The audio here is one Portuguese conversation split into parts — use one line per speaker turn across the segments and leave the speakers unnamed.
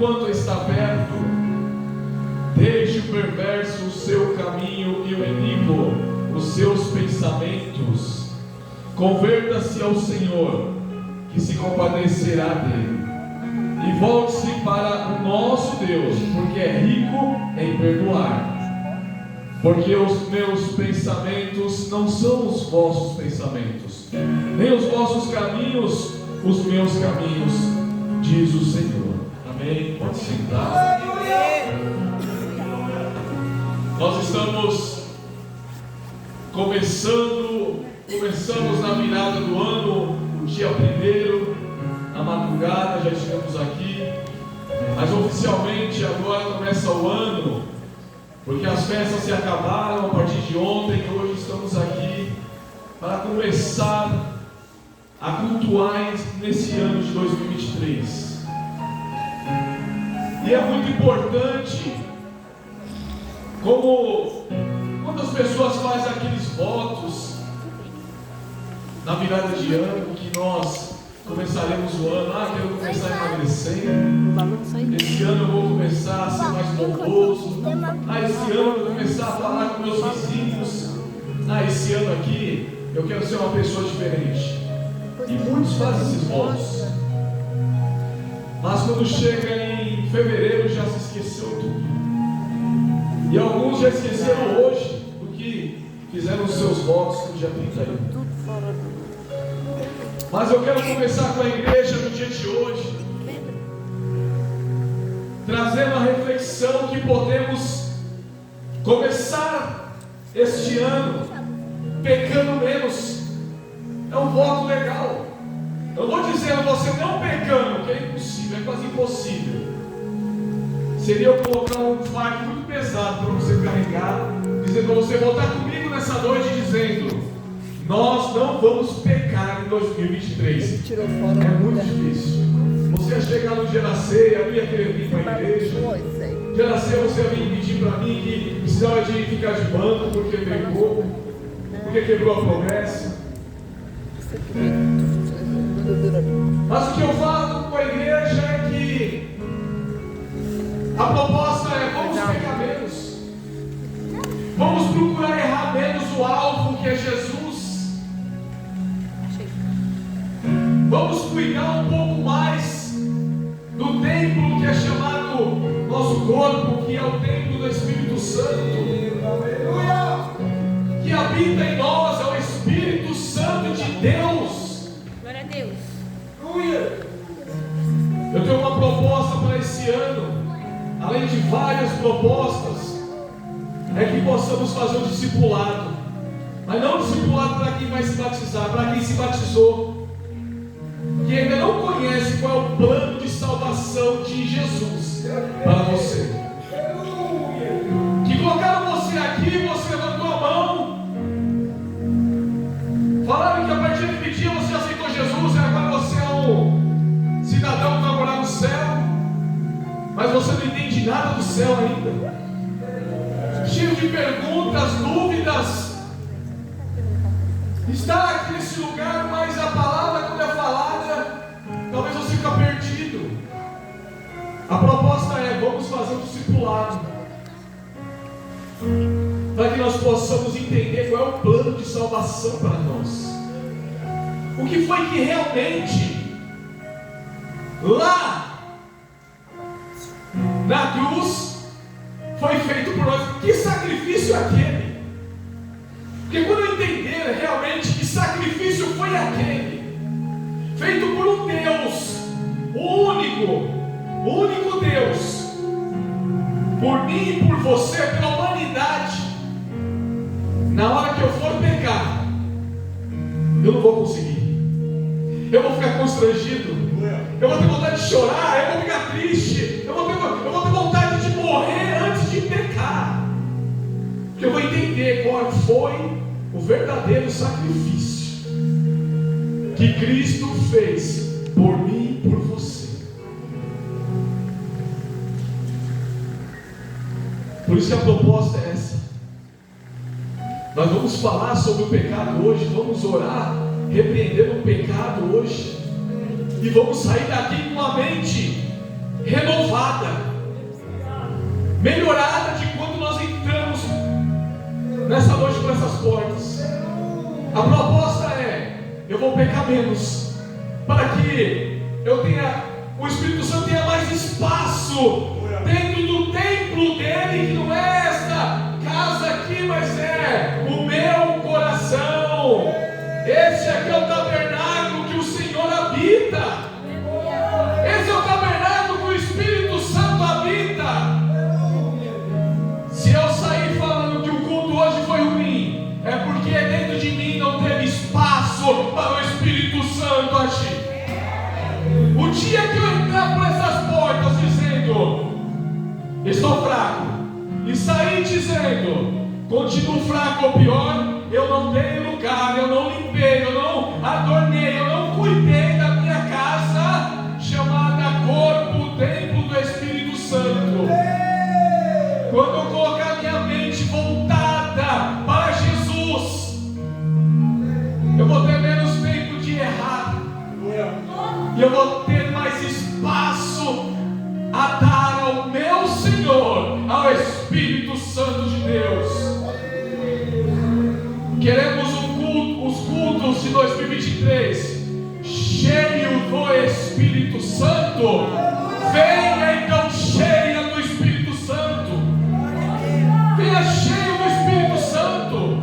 enquanto está perto. Deixe o perverso o seu caminho e o iníquo os seus pensamentos. Converta-se ao Senhor, que se compadecerá dele. E volte-se para o nosso Deus, porque é rico em perdoar. Porque os meus pensamentos não são os vossos pensamentos, nem os vossos caminhos os meus caminhos, diz o Senhor. Amém? Pode sentar. Nós estamos começamos na virada do ano, no dia 1º, na madrugada, já estivemos aqui, mas oficialmente agora começa o ano, porque as festas se acabaram a partir de ontem, e hoje estamos aqui para começar a cultuar nesse ano de 2023. E é muito importante, como quando as pessoas fazem aqueles votos na virada de ano, que nós começaremos o ano, quero começar a emagrecer, esse ano eu vou começar a ser mais bondoso, esse ano eu vou começar a falar com meus vizinhos, esse ano aqui eu quero ser uma pessoa diferente. E muitos fazem esses votos, mas quando chega em fevereiro já se esqueceu tudo, e alguns já esqueceram hoje do que fizeram os seus votos no dia 31. Mas eu quero começar com a igreja no dia de hoje, trazendo a reflexão que podemos começar este ano pecando menos. É um voto legal. Eu vou dizer a você não pecando, que é impossível, é quase impossível. Seria eu colocar um fardo muito pesado para você carregar, dizendo para você voltar comigo nessa noite dizendo: nós não vamos pecar em 2023. É muito difícil. Você ia chegar no dia da ceia, eu ia querer vir para a igreja. Dia da ceia você ia vir pedir para mim que precisava de ficar de banco porque pecou, porque quebrou a promessa. Mas o que eu falo com a igreja é que a proposta é: vamos pecar menos, vamos procurar errar menos o alvo que é Jesus, vamos cuidar um pouco mais do templo que é chamado nosso corpo, que é o templo do Espírito Santo, que habita em nós, é o Espírito Santo de Deus.
Glória a Deus.
Eu tenho uma proposta para esse ano, além de várias propostas, é que possamos fazer um discipulado, mas não um discipulado para quem vai se batizar, para quem se batizou, que ainda não conhece qual é o plano de salvação de Jesus para você, que colocaram você aqui, você levantou a mão, falaram que a partir daquele dia você aceitou Jesus e agora você é um cidadão que vai morar no céu, mas você não entende nada do céu ainda, cheio de perguntas, dúvidas, está aqui nesse lugar, mas a palavra quando é falada, talvez você fique perdido. A proposta é: vamos fazer um discipulado, para que nós possamos entender qual é o plano de salvação para nós, o que foi que realmente lá na cruz foi feito por nós. Que sacrifício é aquele? Porque quando eu entender realmente que sacrifício foi aquele feito por um Deus, o único Deus, por mim e por você, pela humanidade, na hora que eu for pecar, eu não vou conseguir, eu vou ficar constrangido, eu vou ter vontade de chorar, eu vou ficar triste, eu vou ter vontade de morrer antes de pecar, porque eu vou entender qual foi o verdadeiro sacrifício que Cristo fez por mim e por você. Por isso que a proposta é essa. Nós vamos falar sobre o pecado hoje, vamos orar, repreendendo o pecado hoje, e vamos sair daqui com uma mente renovada. pecar menos, para que o Espírito Santo tenha mais espaço dentro do templo dele, que não é esta casa aqui, mas é o meu coração. Esse aqui é o tabernáculo que o Senhor habita. Esse é o tabernáculo que o Espírito Santo habita. Se eu sair falando que o culto hoje foi ruim, é porque dentro de mim não teve espaço para o Espírito Santo agir. O dia que eu entrar por essas portas dizendo, estou fraco, e sair dizendo, continuo fraco ou pior, eu não dei lugar, eu não limpei, eu não adornei, eu não cuidei da minha casa, chamada corpo, templo do Espírito Santo. Quando eu colocar minha mente voltada para Jesus, eu vou ter menos tempo de errar, e eu vou ter mais espaço a dar ao meu Senhor, ao Espírito Santo de Deus. Queremos os cultos de 2023 cheio do Espírito Santo. Venha então cheia do Espírito Santo. Venha cheio do Espírito Santo.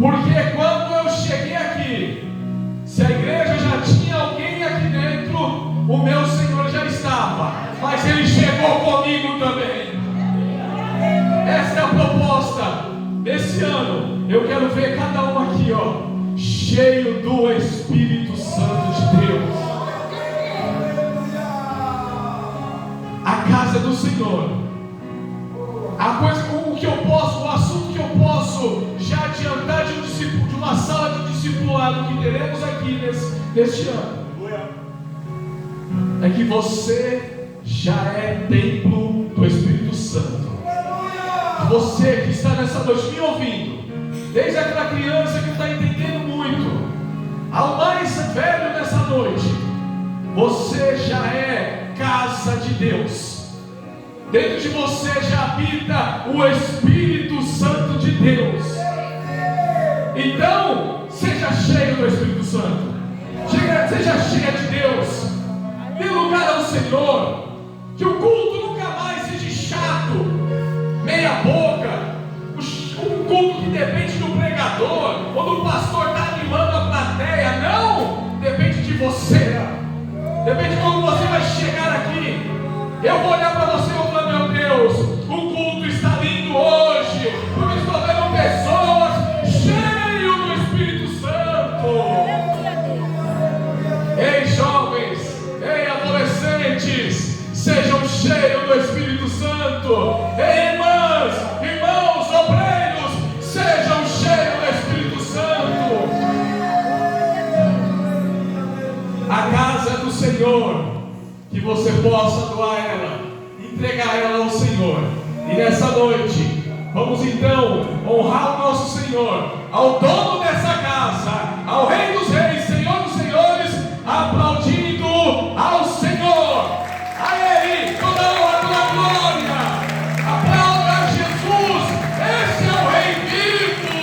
Porque quando eu cheguei aqui, se a igreja já tinha alguém aqui dentro, o meu Senhor já estava, mas Ele chegou comigo também. Esta é a proposta desse ano. Eu quero ver cada um aqui, cheio do Espírito Santo de Deus. A casa do Senhor. O assunto que eu posso já adiantar de uma sala de discipulado que teremos aqui neste ano, é que você já é templo do Espírito Santo. Você que está nessa noite me ouvindo, desde aquela criança que não está entendendo muito, ao mais velho nessa noite, você já é casa de Deus. Dentro de você já habita o Espírito Santo de Deus. Então, seja cheio do Espírito Santo. Seja cheia de Deus. Dê lugar ao Senhor. Que o culto nunca mais seja chato, meia boca, um culto que depende do pregador, ou do pastor está animando a plateia. Não! Depende de você. Depende de como você vai chegar aqui. Eu vou olhar para você e vou falar, meu Deus, o culto está lindo hoje, porque estou vendo pessoas cheias do Espírito Santo. Ei, jovens, ei, adolescentes, sejam cheios do Espírito Santo. Ei, irmãs, irmãos, obreiros, sejam cheios do Espírito Santo. A casa do Senhor, que você possa doar ela, entregar ela ao Senhor. E nessa noite, vamos então honrar o nosso Senhor, ao dono dessa casa, ao Rei dos Reis, Senhor dos Senhores, aplaudindo ao Senhor. A Ele toda a honra, toda a glória. Aplauda a Jesus. Esse é o Rei vivo.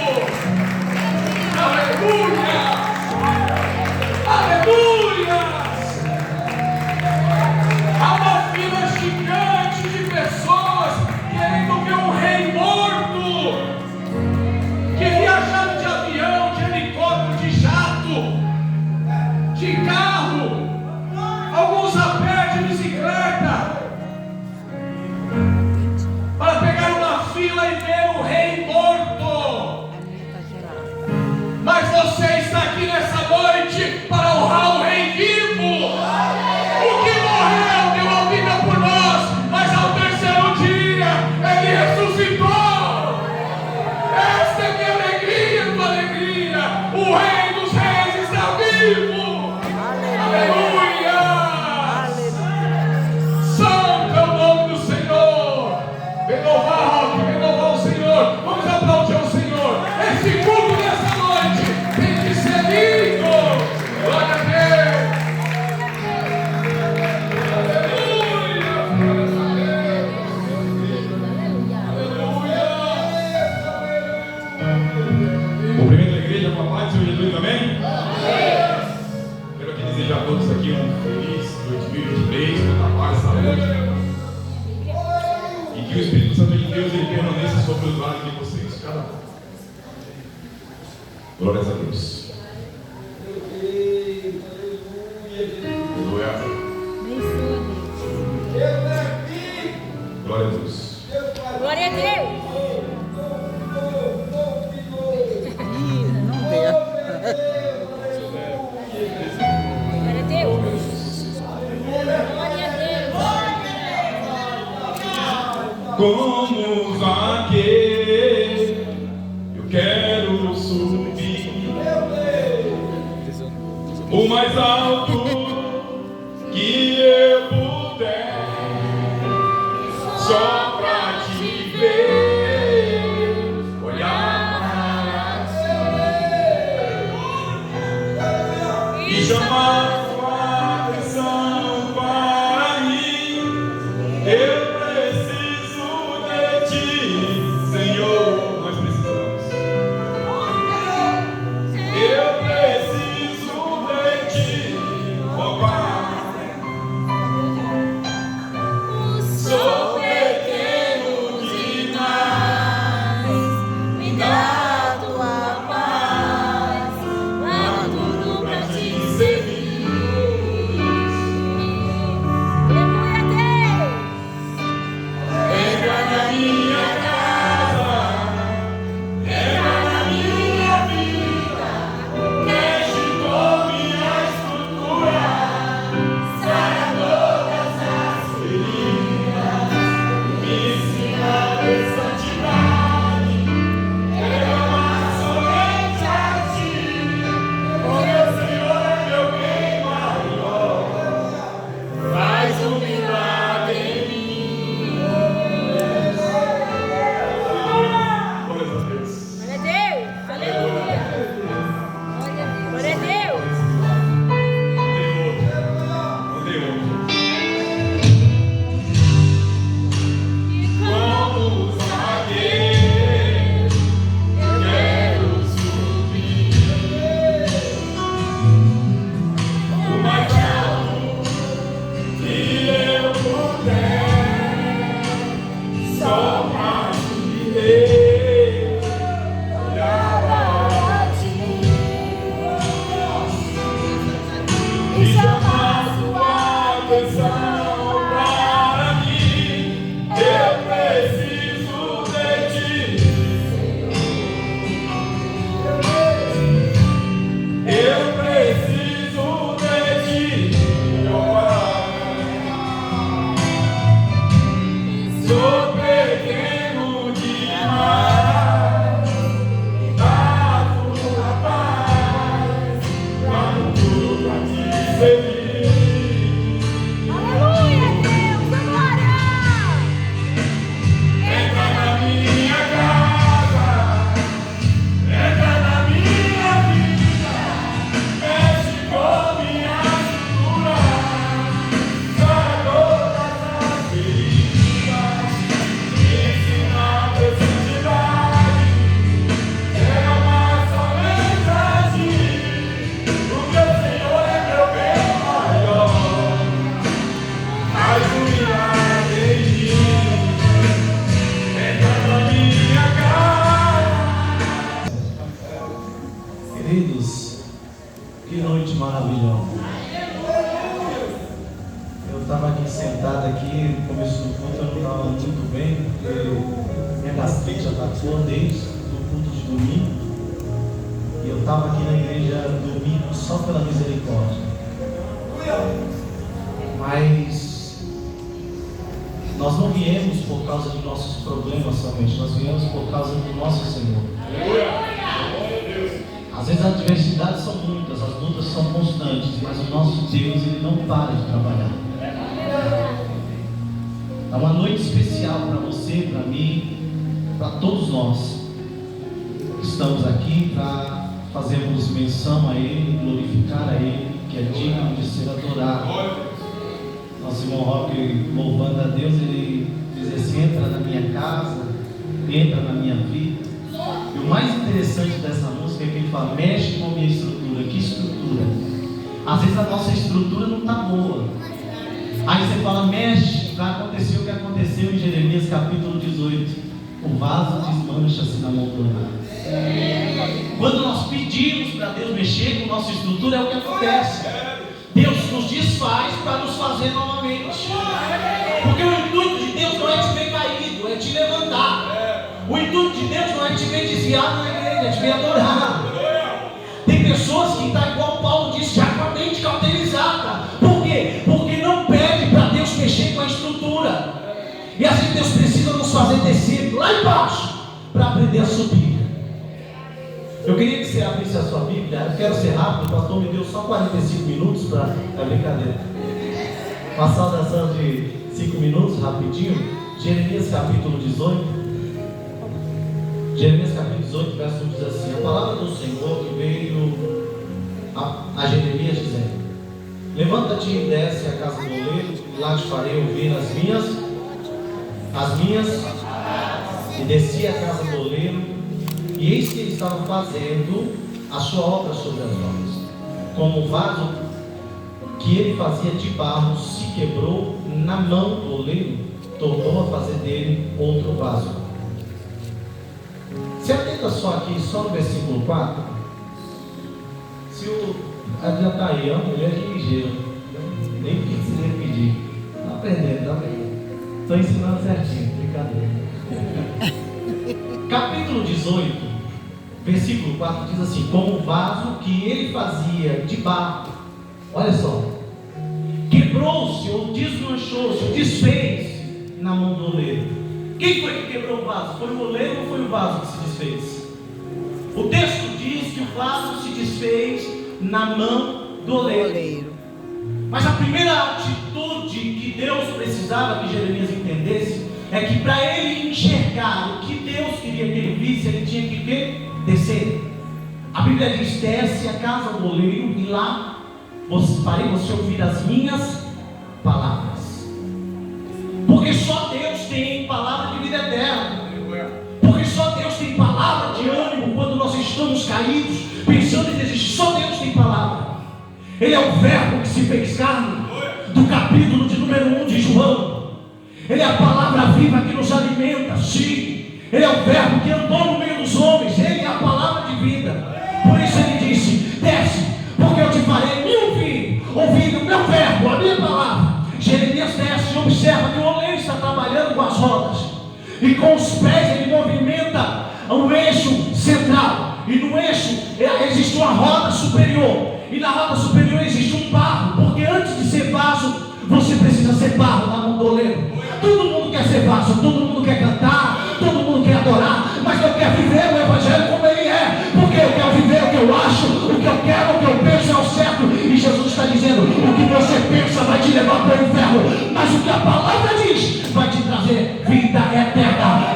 Aleluia. Aleluia. Há uma fila gigante de pessoas querendo ver um rei morto, que viajando de avião, de helicóptero, de jato, de carro, alguns a pé, de bicicleta, para pegar uma fila e ver um rei morto. Mas você está aqui nessa noite para honrar o rei vivo, o que morreu, deu a vida por nós, mas ao terceiro dia Ele ressuscitou. Esta é minha alegria, tua alegria. O Rei dos Reis está vivo. Aleluia. todos aqui um feliz 2023, muita paz, saúde. E que o Espírito Santo de Deus ele permaneça sobre os lares de vocês, cada um. Glórias a Deus. Aleluia. Glória a Deus.
Glória a Deus.
Como Zaqueu, eu quero subir o mais alto que eu puder, só pra te ver, olhar para ti e chamar tua atenção para mim. Eu Senhor, nós precisamos. Eu preciso de ti, ó Pai. Sou pequeno demais, me dá tua paz, há tudo pra te servir. Aleluia, Deus. Entra na minha casa.
Queridos, que noite maravilhosa. Eu estava aqui sentado aqui, no começo do culto eu não estava muito bem, porque minha gastrite já atacou desde o culto de domingo. E eu estava aqui na igreja domingo só pela misericórdia. Mas nós não viemos por causa de nossos problemas somente, nós viemos por causa do nosso Senhor. Às vezes as adversidades são muitas, as lutas são constantes, mas o nosso Deus, Ele não para de trabalhar. É uma noite especial para você, para mim, para todos nós que estamos aqui para fazermos menção a Ele, glorificar a Ele, que é digno de ser adorado. Nosso irmão Roque, louvando a Deus, ele diz assim: entra na minha casa, entra na minha vida. E o mais interessante dessa música é que ele fala: mexe com a minha estrutura. Que estrutura? Às vezes a nossa estrutura não está boa. Aí você fala, mexe, vai acontecer o que aconteceu em Jeremias capítulo 18. O vaso desmancha-se na mão do Senhor. Quando nós pedimos para Deus mexer com nossa estrutura, é o que acontece. Deus nos desfaz para nos fazer novamente. Porque o intuito de Deus não é te ver caído, é te levantar. O intuito de Deus não é te ver desviado na igreja, é te ver adorar. Tem pessoas que estão igual Paulo disse, já com a mente cauterizada. Por quê? Porque não pede para Deus mexer com a estrutura. E assim Deus precisa nos fazer descer lá embaixo para aprender a subir. Eu queria que você abrisse a sua Bíblia. Eu quero ser rápido, o pastor me deu só 45 minutos para a brincadeira. Uma saudação de 5 minutos, rapidinho. Jeremias capítulo 18. Jeremias capítulo 18, verso 1 diz assim: a palavra do Senhor que veio a Jeremias dizendo: levanta-te e desce a casa do oleiro, e lá te farei ouvir as minhas. E desci a casa do oleiro, e eis que ele estava fazendo a sua obra sobre as rodas. Como o vaso que ele fazia de barro se quebrou na mão do oleiro, tornou a fazer dele outro vaso. Se atenta só aqui, só no versículo 4. Já está aí, ó, ele é ligeiro. Nem precisa pedir. Está aprendendo. Estou ensinando certinho, brincadeira. Capítulo 18, versículo 4 diz assim: como o vaso que ele fazia de barro, olha só, quebrou-se ou desmanchou-se, ou desfez na mão do oleiro. Quem foi que quebrou o vaso? Foi o oleiro ou foi o vaso que se desfez? O texto diz que o vaso se desfez na mão do oleiro. Mas a primeira atitude que Deus precisava que Jeremias entendesse é que para ele enxergar o que Deus queria que ele visse, ele tinha que descer. A Bíblia diz: desce a casa do oleiro e lá farei você ouvir as minhas palavras. Porque só Deus tem palavra de vida eterna. Porque só Deus tem palavra de ânimo quando nós estamos caídos, pensando em desistir. Só Deus tem palavra. Ele é o verbo que se fez carne, do capítulo de número 1 de João. Ele é a palavra viva que nos alimenta, sim. Ele é o verbo que andou no meio dos homens. Ele é a palavra de vida. Por isso ele disse: desce, porque eu te farei me ouvir o meu verbo, a minha palavra. Jeremias desce e observa que o oleiro está trabalhando com as rodas, e com os pés ele movimenta o eixo central, e no eixo existe uma roda superior, e na roda superior existe um barro, porque antes de ser vaso, você precisa ser barro na mão do oleiro. Todo mundo quer ser vaso, todo mundo quer cantar, todo mundo quer adorar, mas não quer viver o Evangelho como ele é, porque eu quero viver o que eu acho, o que eu quero, o que eu penso é o certo. E Jesus está dizendo: o que você pensa vai te levar para o inferno, mas o que a palavra diz vai te trazer vida eterna.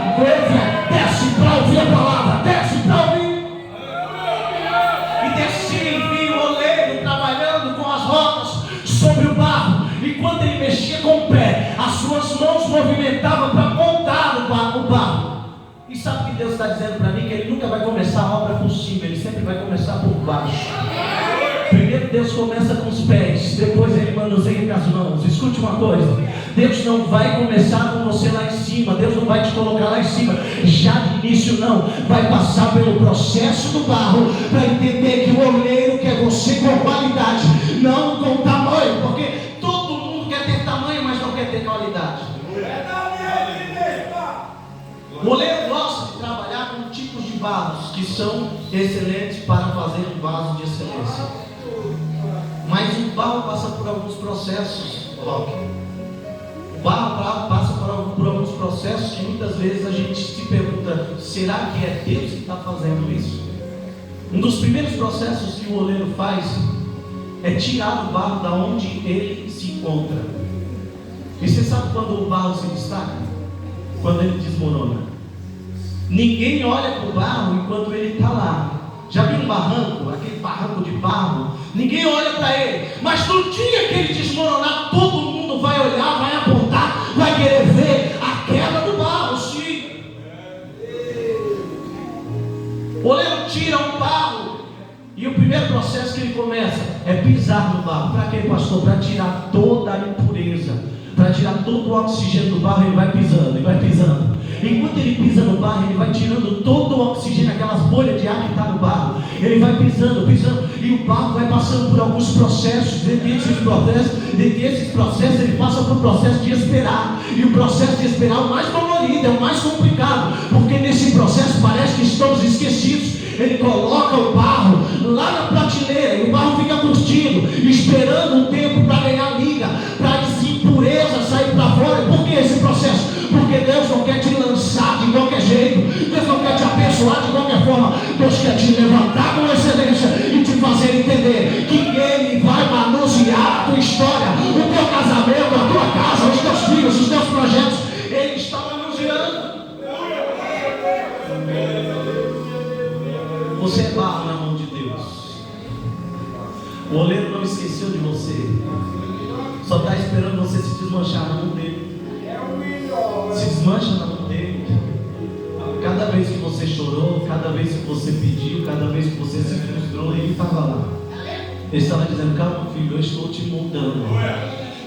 Desce para ouvir a palavra, desce para ouvir. E desci, vi o oleiro trabalhando com as rodas sobre o barro, e quando ele mexia com o pé, as suas mãos movimentavam para montar o barro. E sabe o que Deus está dizendo para mim? Que Ele nunca vai começar a obra por cima, Ele sempre vai começar por baixo. Primeiro Deus começa com os pés, depois Ele manuseia com as mãos. Escute uma coisa: Deus não vai começar com você lá em cima, Deus não vai te colocar lá em cima já de início, não. Vai passar pelo processo do barro para entender que o oleiro quer você com qualidade, não com tamanho, porque todo mundo quer ter tamanho, mas não quer ter qualidade. O oleiro gosta de trabalhar com tipos de barros que são excelentes para fazer um vaso de excelência. Mas o barro passa por alguns processos, Roque. O barro passa por alguns processos que muitas vezes a gente se pergunta: será que é Deus que está fazendo isso? Um dos primeiros processos que o oleiro faz é tirar o barro da onde ele se encontra. E você sabe quando o barro se destaca? Quando ele desmorona. Ninguém olha para o barro enquanto ele está lá. Já viu um barranco? Aquele barranco de barro? Ninguém olha para ele. Mas no dia que ele desmoronar, todo mundo vai olhar, vai apontar, vai querer ver a queda do barro. Sim. O oleiro tira um barro, e o primeiro processo que ele começa é pisar pisar no barro. Para quê, pastor? Para tirar toda a impureza, para tirar todo o oxigênio do barro. Ele vai pisando e vai pisando. Enquanto ele pisa no barro, ele vai tirando todo o oxigênio, aquelas bolhas de ar que está no barro. Ele vai pisando, pisando, e o barro vai passando por alguns processos. Dentre esses processos, ele passa por processo de esperar. E o processo de esperar é o mais dolorido, é o mais complicado, porque nesse processo parece que estamos esquecidos. Ele coloca o barro lá na prateleira e o barro fica curtindo, esperando um tempo para ganhar liga, para essa impureza sair para fora. Por que esse processo? Porque Deus não quer te lançar de qualquer jeito, Deus não quer te abençoar de qualquer forma. Deus quer te levantar com excelência e te fazer entender que Ele vai manusear a tua história, o teu casamento, a tua casa, os teus filhos, os teus projetos. Ele está manuseando. Você é barro na mão de Deus. O oleiro não esqueceu de você, só está esperando você se desmanchar na mão dele. Se desmancha na mão dele. Cada vez que você chorou, cada vez que você pediu, cada vez que você se frustrou, ele estava lá. Ele estava dizendo: calma, filho, eu estou te moldando.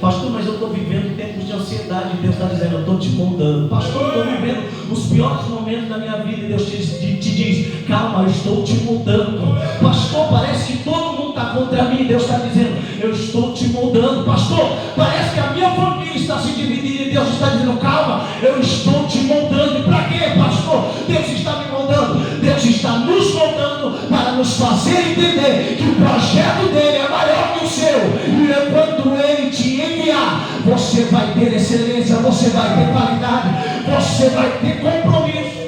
Pastor, mas eu estou vivendo tempos de ansiedade. Deus está dizendo: eu estou te moldando. Pastor, eu estou vivendo os piores momentos da minha vida. Deus te diz: calma, eu estou te moldando. Pastor, parece que todo mundo está contra mim. Deus está dizendo: eu estou te moldando. Pastor, parece que a minha família está se dividindo. E Deus está dizendo: calma, eu estou te moldando. E para quê, pastor? Deus está me moldando. Deus está nos moldando para nos fazer entender que o projeto dele é maior que o seu. E quando ele te enviar, você vai ter excelência, você vai ter qualidade, você vai ter compromisso.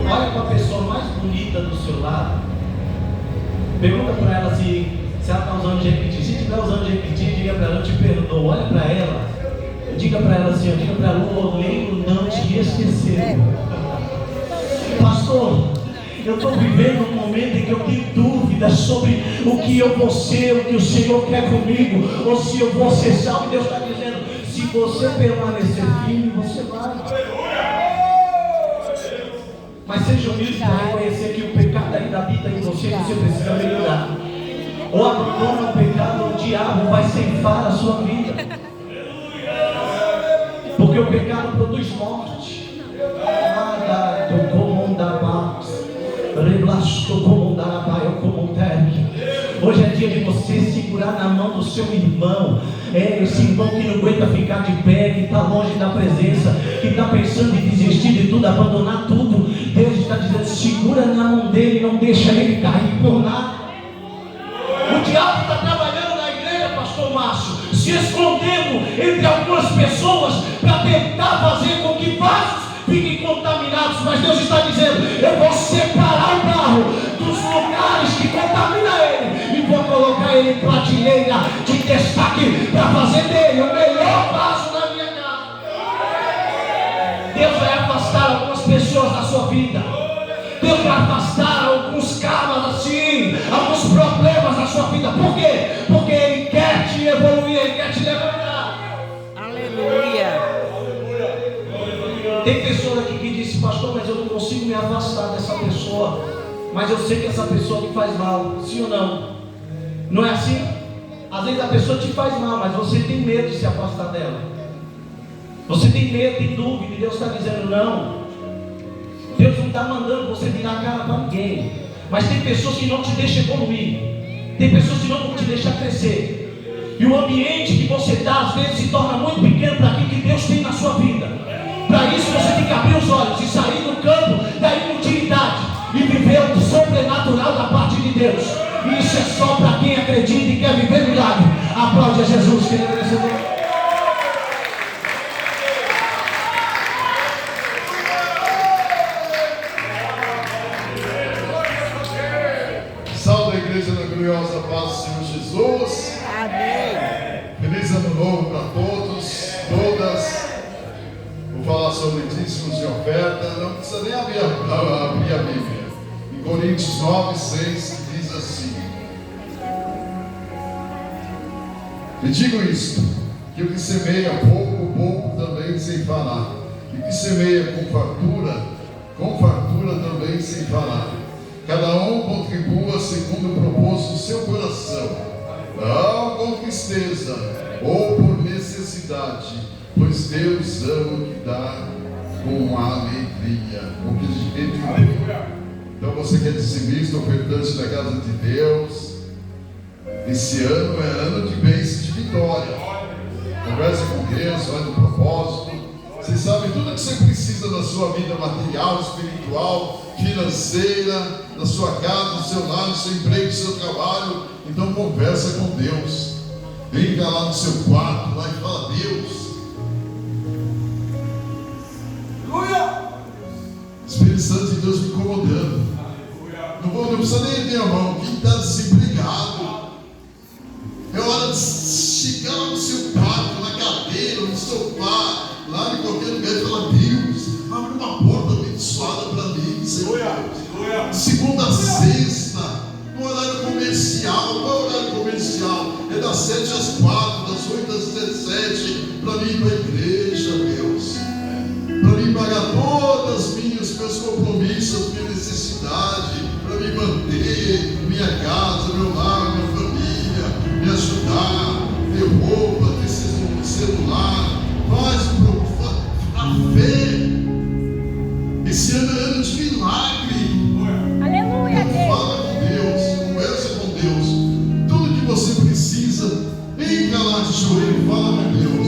Olha para a pessoa mais bonita do seu lado, pergunta para ela se ela está usando Jequiti. Se estiver usando Jequiti, diga para ela: eu te perdoo. Olha para ela, diga para ela assim, diga para ela: o oleiro não te esqueceu. Pastor, eu estou vivendo um momento em que eu tenho dúvidas sobre o que eu vou ser, o que o Senhor quer comigo, ou se eu vou ser salvo. Deus está dizendo: se você permanecer firme, você vai. Mas seja humilde para reconhecer que o pecado ainda habita em você e você precisa melhorar. Ou abandona o pecado, o diabo vai ceifar a sua vida. Porque o pecado produz morte. Hoje é dia de você segurar na mão do seu irmão. Esse irmão que não aguenta ficar de pé, que está longe da presença, que está pensando em desistir de tudo, abandonar tudo. Deus está dizendo: segura na mão dele, não deixa ele cair por nada. O diabo está trabalhando na igreja, pastor Márcio, se escondendo entre algumas pessoas para tentar fazer com que vasos fiquem contaminados. Mas Deus está dizendo: eu vou separar o barro dos lugares que contaminam ele e vou colocar ele em prateleira de destaque para fazer dele o melhor vaso na minha casa. Deus vai afastar algumas pessoas da sua vida. Deus vai afastar alguns karmas assim, alguns problemas da sua vida. Por quê? Porque Ele quer te evoluir, Ele quer te levantar.
Aleluia.
Tem pessoa aqui que disse: pastor, mas eu não consigo me afastar dessa pessoa, mas eu sei que essa pessoa me faz mal. Sim ou não? Não é assim? Às vezes a pessoa te faz mal, mas você tem medo de se afastar dela. Você tem medo, tem dúvida, e Deus está dizendo: não. Deus não está mandando você virar a cara para ninguém. Mas tem pessoas que não te deixam evoluir. Tem pessoas que não vão te deixar crescer. E o ambiente que você está, às vezes, se torna muito pequeno para aquilo que Deus tem na sua vida. Para isso você tem que abrir os olhos e sair do campo da inutilidade e viver o sobrenatural da parte de Deus. E isso é só para quem acredita e quer viver milagre. Aplaude a Jesus, que ele é merecedor.
Salve a igreja da gloriosa paz do Senhor Jesus.
Amém.
Feliz ano novo para todos, todas. Vou falar sobre dízimos e oferta. Não precisa nem abrir a Bíblia. Em Coríntios 9:6 diz assim: e digo isto, que o que semeia pouco, pouco também ceifará. E o que semeia com fartura também ceifará. Cada um contribua segundo o propósito do seu coração, não com tristeza ou por necessidade, pois Deus ama o que dá com alegria. Então você que é dizimista, ofertante da casa de Deus, esse ano é ano de bênção, de vitória. Converse com Deus, olhe no propósito. Você sabe tudo que você precisa na sua vida material, espiritual, financeira, na sua casa, no seu lar, no seu emprego, no seu trabalho. Então conversa com Deus. Entra lá no seu quarto lá e fala: Deus, Espírito Santo de Deus me incomodando. Não precisa nem ter a mão. Quem está desempregado, é hora de chegar lá no seu quarto, na cadeira, no sofá, lá em qualquer lugar, e falar: Deus, abre uma porta abençoada para mim, Senhor. Segunda a sexta, no horário comercial. Qual é o horário comercial? É das 7 às 4, das 8 às 17, para mim ir para a igreja, Deus. Para mim pagar todos os meus compromissos, minha necessidade, para me manter, minha casa, meu lar, minha família, me ajudar, ter roupa, ter celular. Faz a fé. Esse ano é ano de milagre.
Aleluia, Deus.
Fala com Deus, conversa com Deus. Tudo que você precisa, entra lá de joelho, fala com Deus.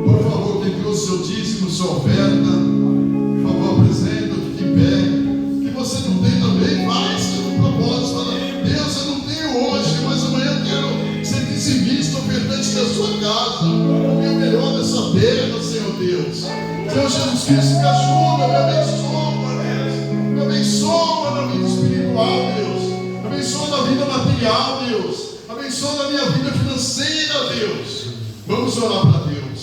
Por favor, quem trouxe seu dízimo, sua oferta, por favor, apresenta, fique em pé. Que você não tem também, faz seu propósito. Fala: Deus, eu não tenho hoje, mas amanhã eu quero ser dizimista, ofertante da sua casa. O meu melhor dessa terra, Senhor Deus. Senhor Jesus Cristo, me ajuda, me abençoa, Deus. Me abençoa na vida espiritual, Deus. Me abençoa na vida material, Deus. Me abençoa na minha vida financeira, Deus. Vamos orar para Deus.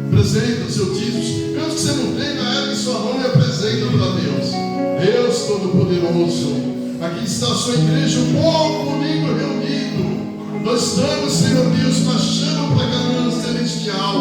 Apresenta seu dízimo. Mesmo que você não tenha, ergue sua mão e apresenta para Deus. Deus Todo-Poderoso, aqui está a sua igreja, o povo unido, reunido. Nós estamos, Senhor Deus, marchando para a Canaã celestial.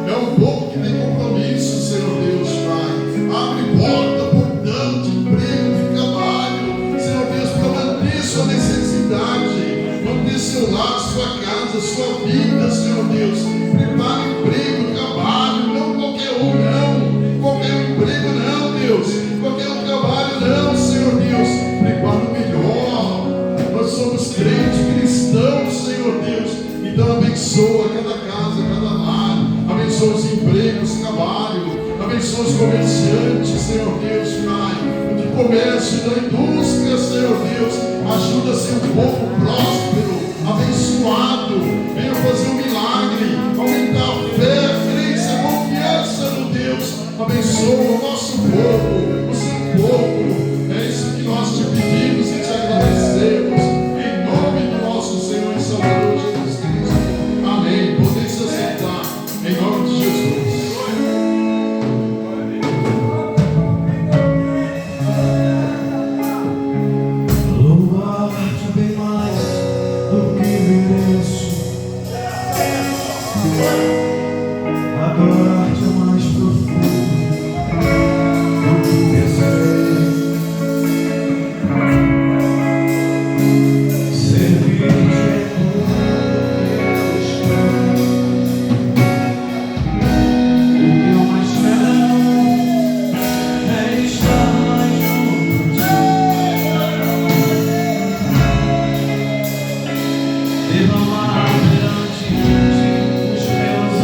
É um povo que tem compromisso, Senhor Deus, Pai. Abre porta, portão de emprego, de trabalho, Senhor Deus, para manter sua necessidade, manter seu lar, sua casa, sua vida, Senhor Deus. Prepara emprego, trabalho, não qualquer um, não. Qualquer emprego, não, Deus. Qualquer um trabalho, não, Senhor Deus. Prepara o melhor. Nós somos crentes cristãos, Senhor Deus. Então abençoa cada casa, cada lar. Abençoa os empregos, trabalho. Abençoa os comerciantes, Senhor Deus, Pai. De comércio, da indústria, Senhor Deus. Ajuda a ser um povo próspero, abençoado. Venha fazer um milagre. Aumentar a fé, crença, confiança no Deus. Abençoa o nosso povo, o seu povo. É isso que nós te pedimos e te agradecemos. Em nome do nosso Senhor e Salvador Jesus Cristo. Amém. Podem se aceitar. Em nome de Jesus.
Louvar-te bem mais do que mereço. Adorar-te é mais profundo do que pensei. Servir-te é tudo que eu espero. O que eu mais quero é estar mais junto de ti. Derramar perante ti os meus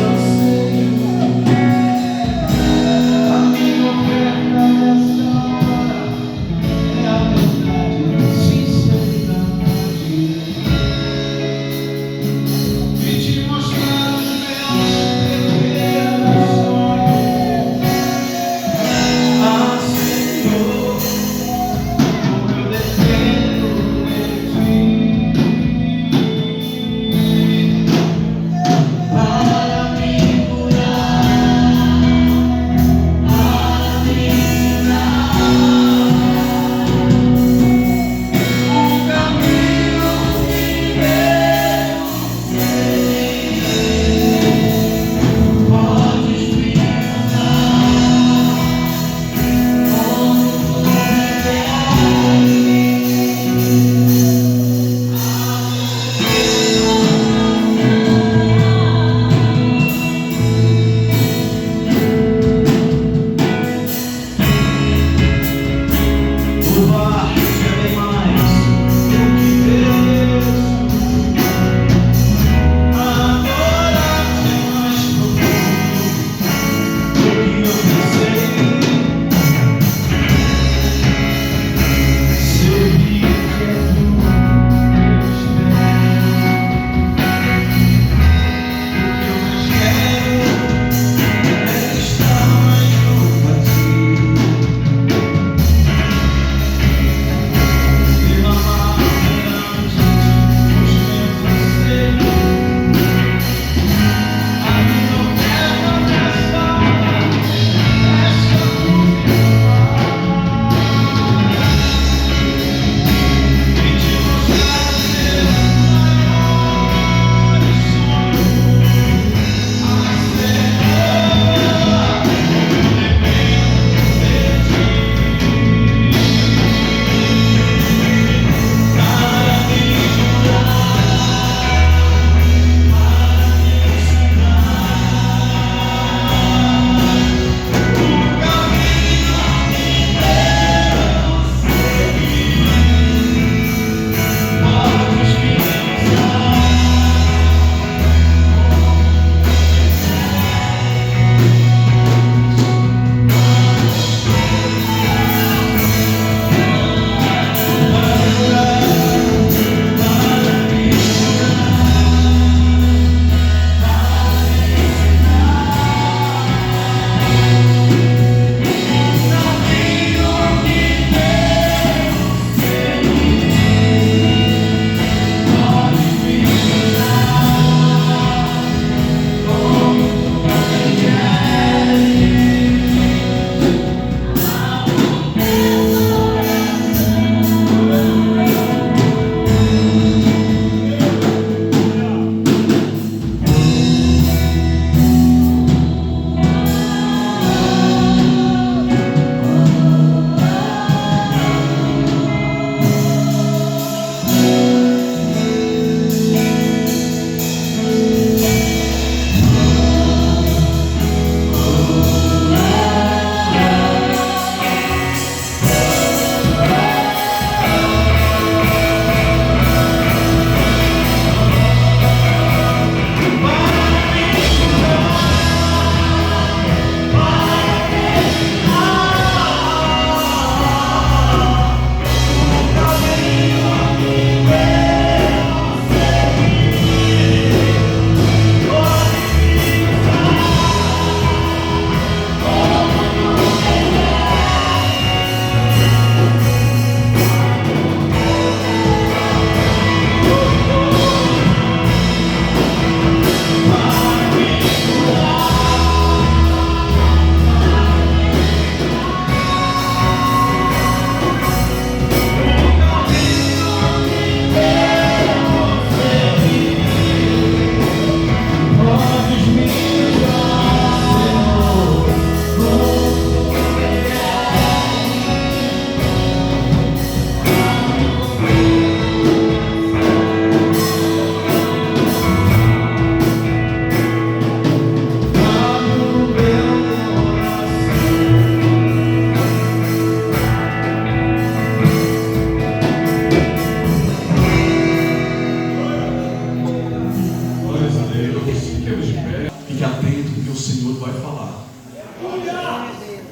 Senhor vai falar.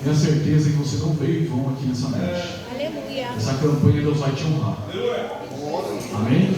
Tenha certeza que você não veio em vão aqui nessa noite.
Aleluia.
Essa campanha Deus vai te honrar. Amém?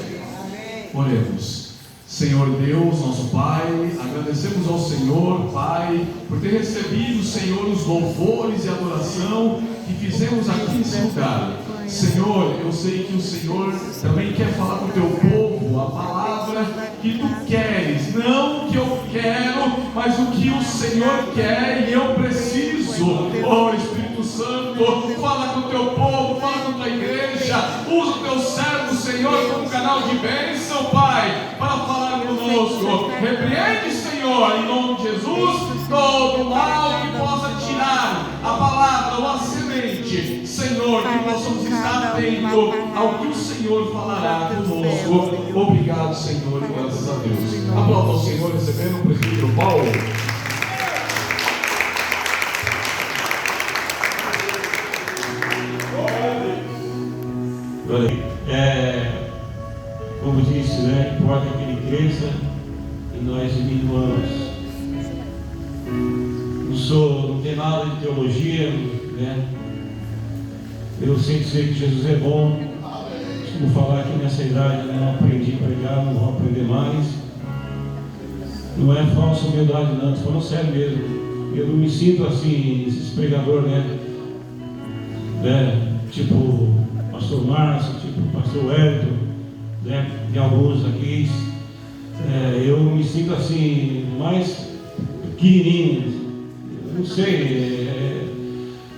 Oremos. Senhor Deus, nosso Pai, agradecemos ao Senhor, Pai, por ter recebido, Senhor, os louvores e adoração que fizemos aqui nesse lugar. Senhor, eu sei que o Senhor também quer falar com o teu povo a palavra que tu queres, não o que eu quero, mas o que o Senhor quer e eu preciso. Oh Espírito Santo, fala com o teu povo, fala com a tua igreja, usa o teu servo, Senhor, como canal de bênção, Pai, para falar conosco. Repreende, Senhor, em nome de Jesus, todo mal que possa tirar a palavra ou a semente, Senhor, que possamos estar atentos ao que o Senhor falará conosco. Obrigado, Senhor, e graças a Deus. Aplauda ao Senhor, recebendo o presbítero Paulo.
Como disse, né, importa que ele cresça e nós diminuamos. Não tem nada de teologia, né? Eu sempre sei que Jesus é bom. Costumo falar que nessa idade eu não aprendi a pregar, não vou aprender mais. Não é falsa humildade, não, estou falando sério mesmo. Eu não me sinto assim, esses pregadores, né? Tipo Pastor Márcio, tipo Pastor Wellington, né? Tem alguns aqui. Eu me sinto assim, mais pequenininho. Não sei,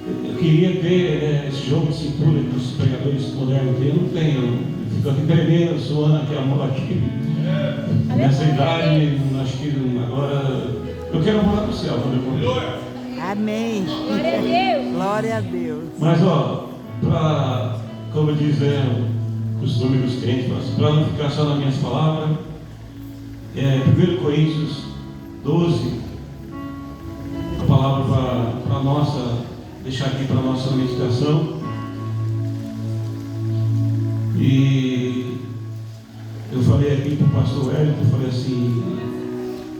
eu queria ter esse jogo de cintura que os pregadores modernos têm. Eu não tenho. Eu fico aqui tremendo, suando aqui a mão aqui. Nessa idade, acho que agora eu quero morar no céu quando eu morrer.
Amém. Glória a Deus. Glória a Deus.
Mas como diz o costume dos crentes, para não ficar só nas minhas palavras, 1 Coríntios 12, a palavra para nossa, deixar aqui para a nossa meditação. E eu falei aqui para o pastor Wellington, eu falei assim,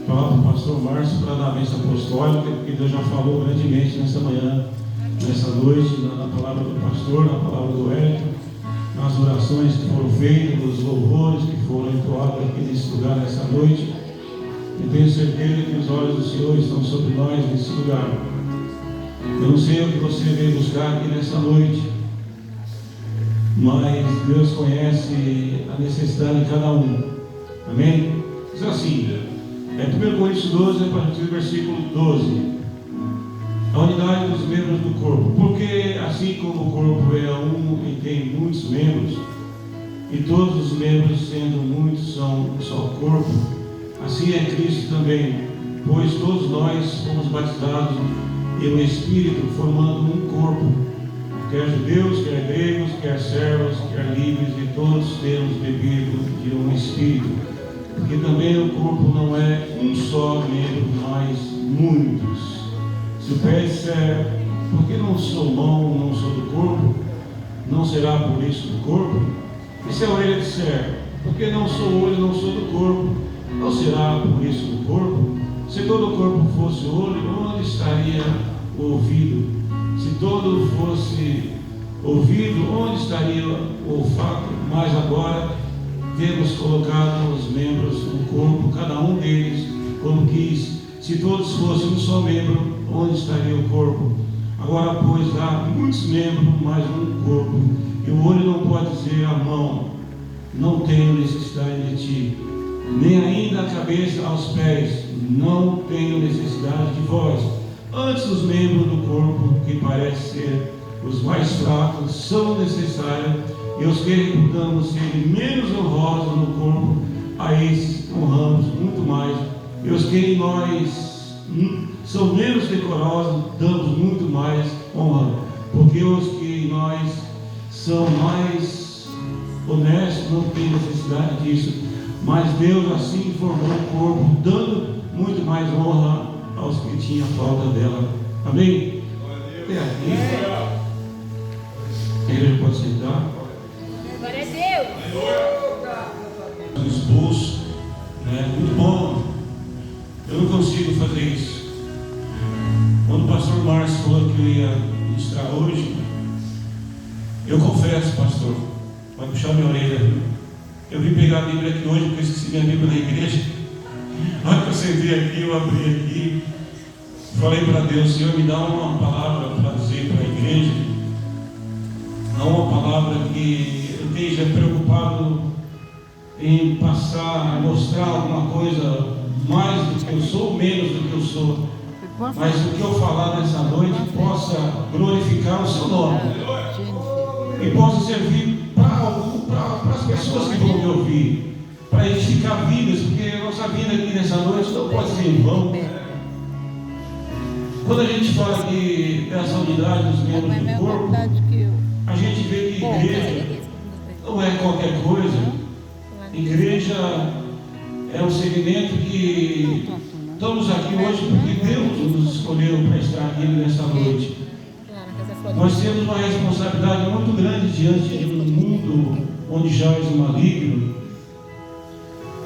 falar para o pastor Márcio para dar a bênção apostólica, porque Deus já falou grandemente nessa manhã, nessa noite, na palavra do pastor, na palavra do Wellington, nas orações que foram feitas, nos louvores que foram entoados aqui nesse lugar nessa noite. Eu tenho certeza que os olhos do Senhor estão sobre nós nesse lugar. Eu não sei o que você veio buscar aqui nessa noite, mas Deus conhece a necessidade de cada um. Amém? Diz assim, 1 Coríntios 12, a partir do versículo 12. A unidade dos membros do corpo. Porque assim como o corpo é um e tem muitos membros, e todos os membros, sendo muitos, são um só corpo, assim é Cristo também, pois todos nós fomos batizados em um Espírito, formando um corpo, quer judeus, quer gregos, quer servos, quer livres, e todos temos bebido de um Espírito, porque também o corpo não é um só membro, mas muitos. Se o pé disser, porque não sou mão, não sou do corpo, não será por isso do corpo? E se a orelha disser, porque não sou olho, não sou do corpo, não será por isso do corpo? Se todo o corpo fosse olho, onde estaria o ouvido? Se todo fosse ouvido, onde estaria o olfato? Mas agora temos colocado os membros no corpo, cada um deles como quis. Se todos fossem um só membro, onde estaria o corpo? Agora, pois, há muitos membros, mas um corpo. E o olho não pode dizer à mão, não tenho necessidade de ti. Nem ainda a cabeça aos pés, não tenho necessidade de vós. Antes, os membros do corpo, que parecem ser os mais fracos, são necessários, e os que reputamos serem menos honrosos no corpo, a esses honramos muito mais. E os que em nós são menos decorosos, damos muito mais honra, porque os que em nós são mais honestos não têm necessidade disso, mas Deus assim formou o corpo, dando muito mais honra aos que tinham falta dela. Amém? Até aqui. A igreja pode sentar.
Glória a Deus.
Um esboço, muito bom. Eu não consigo fazer isso. Eu confesso, pastor, vai puxar minha orelha. Eu vim pegar a Bíblia aqui hoje porque eu esqueci minha Bíblia na igreja. A hora que eu sentei aqui, eu abri aqui, falei para Deus: Senhor, me dá uma palavra para dizer para a igreja, não uma palavra que eu esteja preocupado em passar, mostrar alguma coisa mais do que eu sou, menos do que eu sou, mas o que eu falar nessa noite possa glorificar o seu nome e possa servir para as pessoas que vão me ouvir, para edificar vidas, porque a nossa vida aqui nessa noite não pode ser em vão. Quando a gente fala aqui dessa unidade dos membros do corpo, a gente vê que igreja não é qualquer coisa. Igreja é um segmento que estamos aqui hoje porque Deus nos escolheu para estar aqui nessa noite. Nós temos uma responsabilidade muito grande diante de um mundo onde jaz o maligno.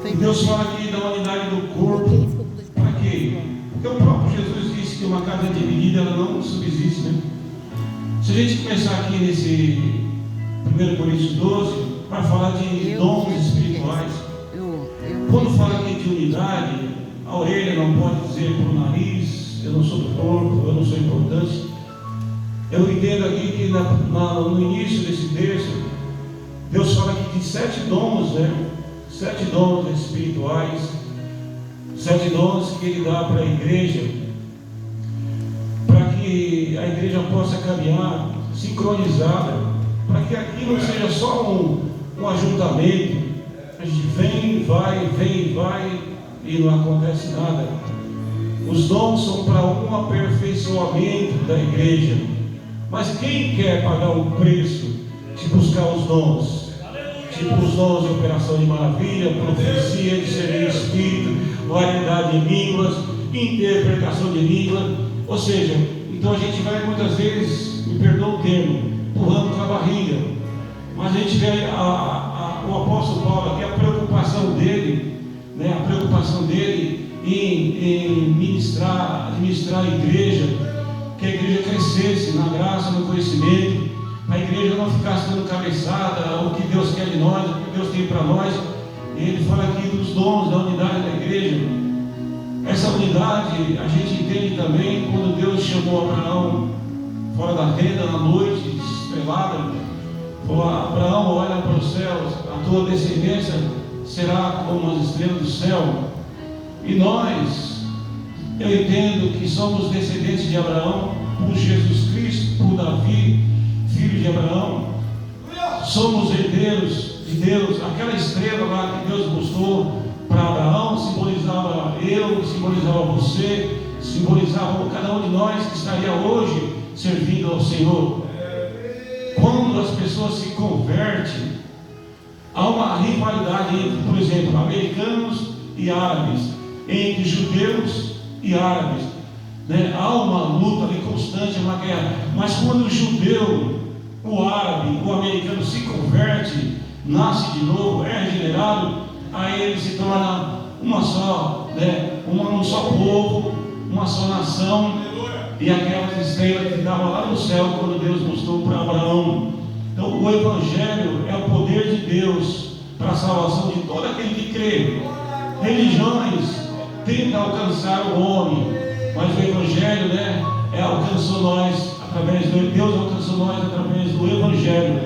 E Deus fala aqui da unidade do corpo. Para quê? Porque o próprio Jesus disse que uma casa dividida ela não subsiste, né? Se a gente começar aqui nesse 1 Coríntios 12, vai falar de dons espirituais. Quando fala aqui de unidade, a orelha não pode dizer para o nariz: eu não sou do corpo, eu não sou importante. Eu entendo aqui que no início desse texto, Deus fala aqui de 7 dons, né? 7 dons espirituais, 7 dons que Ele dá para a igreja, para que a igreja possa caminhar sincronizada, para que aqui não seja só um ajuntamento. A gente vem, vai e não acontece nada. Os dons são para um aperfeiçoamento da igreja. Mas quem quer pagar o preço de buscar os dons? Tipo os dons de operação de maravilha, profecia, discernir espírito, variedade de línguas, interpretação de língua. Ou seja, então a gente vai muitas vezes, me perdoa o termo, empurrando com a barriga. Mas a gente vê o apóstolo Paulo aqui, a preocupação dele, né, a preocupação dele em administrar a igreja, que a igreja crescesse na graça, no conhecimento, a igreja não ficasse dando cabeçada, o que Deus quer de nós, o que Deus tem para nós. E ele fala aqui dos dons, da unidade da igreja. Essa unidade a gente entende também quando Deus chamou Abraão fora da tenda, na noite estrelada. Falou: Abraão, olha para os céus, a tua descendência será como as estrelas do céu. E nós, eu entendo que somos descendentes de Abraão por Jesus Cristo, por Davi, filho de Abraão. Somos herdeiros de Deus. Aquela estrela lá que Deus mostrou para Abraão simbolizava eu, simbolizava você, simbolizava cada um de nós que estaria hoje servindo ao Senhor. Quando as pessoas se convertem, há uma rivalidade entre, por exemplo, americanos e árabes, entre judeus e árabes, né? Há uma luta ali constante, uma guerra. Mas quando o judeu, o árabe, o americano se converte, nasce de novo, é regenerado, aí ele se torna uma só, né? Um só povo, uma só nação. E aquelas estrelas que estavam lá no céu quando Deus mostrou para Abraão. Então o Evangelho é o poder de Deus para a salvação de todo aquele que crê. Religiões tentam alcançar o homem, mas o Evangelho, né, alcançou nós através do Deus alcançou nós através do Evangelho.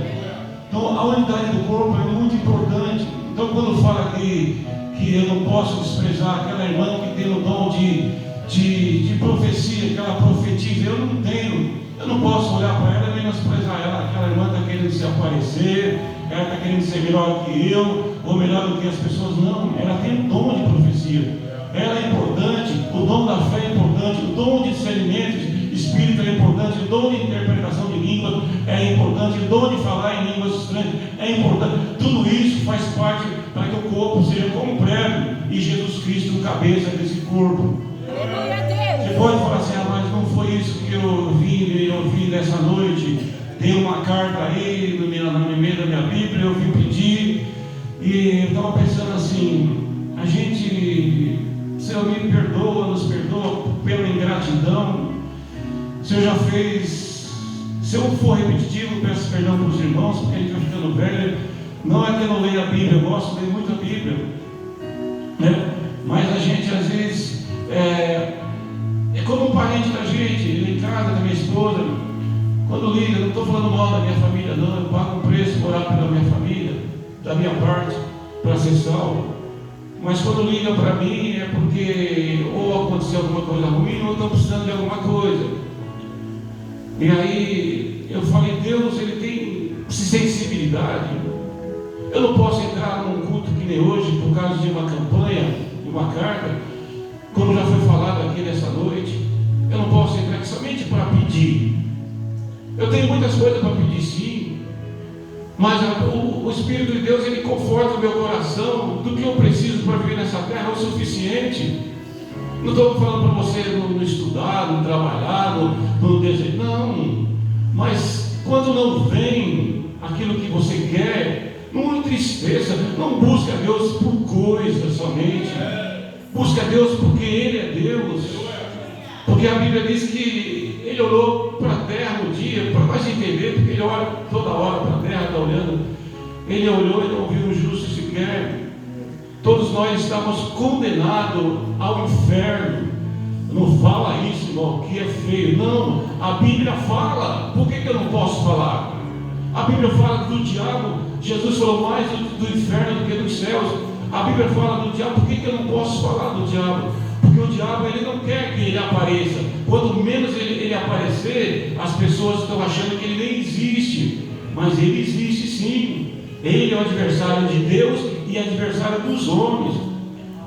Então a unidade do corpo é muito importante. Então quando fala aqui que eu não posso desprezar aquela irmã que tem o dom de profecia, que ela profetiza, eu não tenho, eu não posso olhar para ela e menosprezar ela. Aquela irmã está querendo se aparecer, ela está querendo ser melhor que eu, ou melhor do que as pessoas. Não, ela tem o dom de profecia, ela é importante, o dom da fé é importante, o dom de discernimento espírito é importante, o dom de interpretação de língua é importante, o dom de falar em línguas estranhas é importante. Tudo isso faz parte para que o corpo seja completo e Jesus Cristo o cabeça desse corpo. Você pode falar assim: mas não foi isso que eu vi nessa noite. Tem uma carta aí no meio da minha Bíblia, eu vim pedir. E eu estava pensando assim: a gente, Senhor, me perdoa, nos perdoa pela ingratidão. O Senhor já fez Se eu for repetitivo, peço perdão para os irmãos, porque a gente vai ficando velho. Não é que eu não leio a Bíblia, eu gosto de ler muito a Bíblia, né? Mas a gente às vezes é como um parente da gente, ele em casa, da minha esposa, quando liga, não estou falando mal da minha família não, eu pago um preço por orar pela minha família, da minha parte, para ser salvo. Mas quando liga para mim é porque ou aconteceu alguma coisa ruim ou estão precisando de alguma coisa. E aí eu falei, Deus, ele tem sensibilidade. Eu não posso entrar num culto que nem hoje por causa de uma campanha, de uma carta, como já foi falado aqui nessa noite. Eu não posso entrar aqui somente para pedir. Eu tenho muitas coisas para pedir, sim, mas o Espírito de Deus, ele conforta o meu coração. Do que eu preciso para viver nessa terra é o suficiente. Não estou falando para você não estudar, não trabalhar, não desejar, não. Mas quando não vem aquilo que você quer, não entristeça, não busque a Deus por coisas somente. Busque a Deus porque Ele é Deus. Porque a Bíblia diz que Ele olhou para a terra no dia, para nós entender, porque Ele olha toda hora para a terra, está olhando. Ele olhou e não viu um justo sequer. Todos nós estamos condenados ao inferno. Não fala isso, irmão, que é feio. Não, a Bíblia fala. Por que eu não posso falar? A Bíblia fala do diabo. Jesus falou mais do inferno do que dos céus. A Bíblia fala do diabo. Por que eu não posso falar do diabo? Porque o diabo, ele não quer que ele apareça. Quanto menos ele aparecer, as pessoas estão achando que ele nem existe. Mas ele existe sim. Ele é o adversário de Deus e adversário dos homens.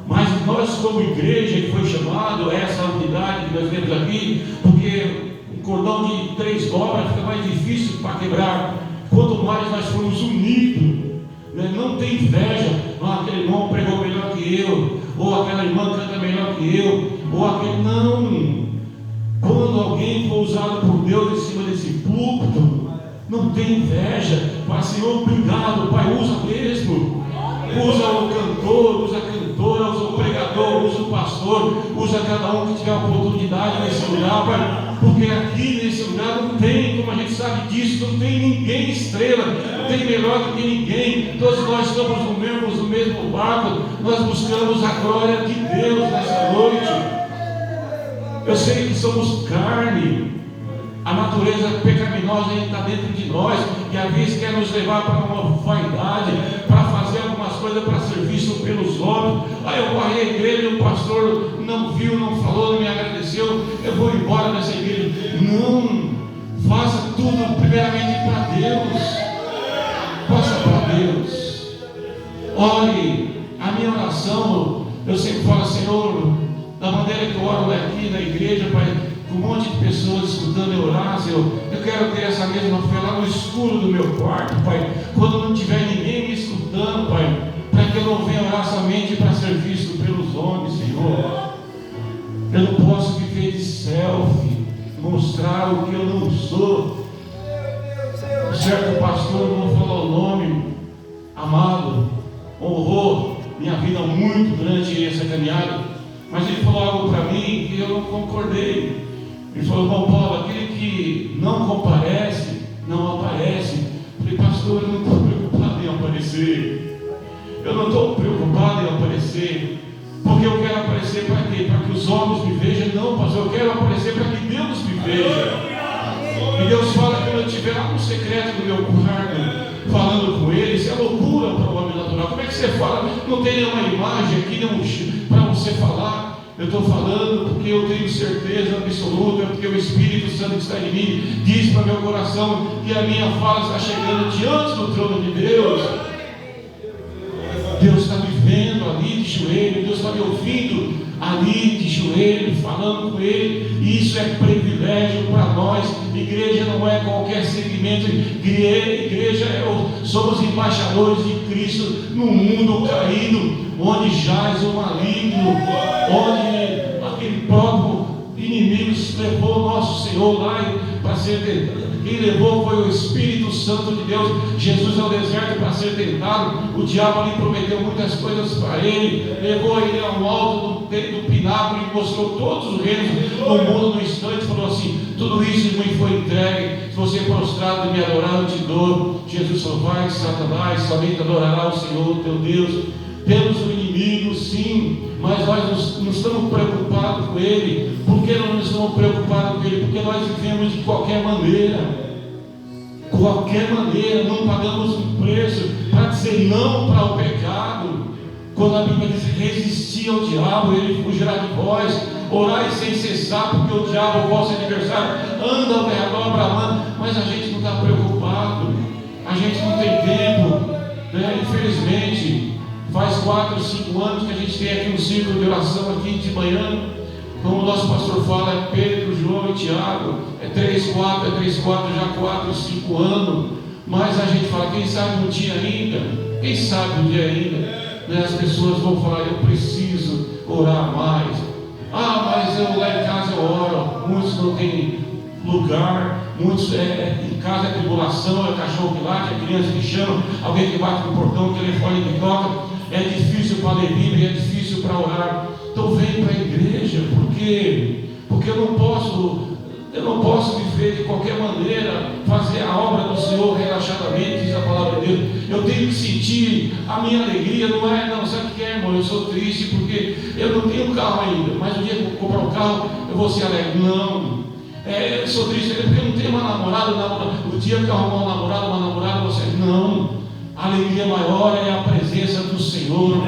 Mas nós, como igreja que foi chamado, essa unidade que nós temos aqui, porque um cordão de 3 dobras fica mais difícil para quebrar. Quanto mais nós formos unidos, né? Não tem inveja. Aquele irmão pregou melhor que eu, ou aquela irmã canta melhor que eu, ou aquele. Não. Quando alguém for usado por Deus em cima desse púlpito, não tem inveja. Pai, Senhor, obrigado, Pai, usa mesmo. Usa o cantor, usa a cantora, usa o pregador, usa o pastor, usa cada um que tiver oportunidade nesse lugar, Pai. Porque aqui nesse lugar não tem, como a gente sabe disso, não tem ninguém estrela, não tem melhor do que ninguém. Todos nós estamos no mesmo barco, nós buscamos a glória de Deus nessa noite. Eu sei que somos carne. A natureza pecaminosa está dentro de nós, e às vezes quer nos levar para uma vaidade, para fazer algumas coisas para ser visto pelos homens. Aí eu corri à igreja e o pastor não viu, não falou, não me agradeceu, eu vou embora dessa igreja. Não, faça tudo primeiramente para Deus. Faça para Deus. Ore. A minha oração, eu sempre falo, Senhor, da maneira que eu oro aqui na igreja, Pai, com um monte de pessoas escutando eu orar, Senhor, eu quero ter essa mesma fé lá no escuro do meu quarto, Pai, quando não tiver ninguém me escutando, Pai, para que eu não venha orar somente para ser visto pelos homens, Senhor. Eu não posso viver de selfie, mostrar o que eu não sou. Um certo pastor, não vou falar o nome, amado, honrou minha vida muito durante essa caminhada, mas ele falou algo para mim que eu não concordei. Ele falou, irmão Paulo, aquele que não comparece, não aparece. Eu falei, pastor, eu não estou preocupado em aparecer. Eu não estou preocupado em aparecer. Porque eu quero aparecer para quê? Para que os homens me vejam. Não, pastor, eu quero aparecer para que Deus me veja. E Deus fala que quando eu estiver lá no secreto do meu quarto, falando com Ele, isso é loucura para o homem natural. Como é que você fala? Não tem nenhuma imagem aqui para você falar. Eu estou falando porque eu tenho certeza absoluta, porque o Espírito Santo que está em mim diz para meu coração que a minha fala está chegando diante do trono de Deus. Deus está me vendo ali de joelho, Deus está me ouvindo ali de joelho, falando com Ele. E isso é privilégio para nós. Igreja não é qualquer segmento. Igreja somos embaixadores de Cristo no mundo caído, onde jaz o maligno, onde aquele próprio inimigo levou o nosso Senhor lá para ser tentado. Quem levou foi o Espírito Santo de Deus. Jesus ao deserto para ser tentado. O diabo ali prometeu muitas coisas para ele, levou ele ao alto do pináculo e mostrou todos os reinos do mundo no instante. Falou assim: tudo isso me foi entregue. Se você prostrado e me adorar, eu te dou. Jesus falou: vai, Satanás, somente adorará o Senhor teu Deus. Temos um inimigo, sim, mas nós não estamos preocupados com ele. Por que não estamos preocupados com ele? Porque nós vivemos de qualquer maneira. Qualquer maneira, não pagamos um preço para dizer não para o pecado. Quando a Bíblia diz resistir ao diabo, ele fugirá de vós. Orai sem cessar, porque o diabo, o vosso adversário, anda ao redor bramando. Mas a gente não está preocupado, a gente não tem tempo, né? Infelizmente. Faz 4, 5 anos que a gente tem aqui um círculo de oração aqui de manhã. Como o nosso pastor fala, é Pedro, João e Tiago. É 3, 4, já 4, 5 anos. Mas a gente fala, quem sabe um dia ainda, quem sabe um dia ainda, né, as pessoas vão falar: eu preciso orar mais. Mas eu lá em casa eu oro. Muitos não têm lugar, muitos em casa é tribulação, é cachorro que late, é criança que chama, alguém que bate no portão, telefone que toca. É difícil para ler Bíblia, é difícil para orar. Então vem para a igreja. Por quê? Porque eu não posso viver de qualquer maneira, fazer a obra do Senhor relaxadamente, diz a palavra de Deus. Eu tenho que sentir a minha alegria. Não, sabe o que é, irmão? Eu sou triste porque eu não tenho carro ainda, mas o dia que eu comprar um carro, eu vou ser alegre. Não. Eu sou triste porque eu não tenho uma namorada. O dia que eu arrumar uma namorada, você não. A alegria maior é a presença do Senhor.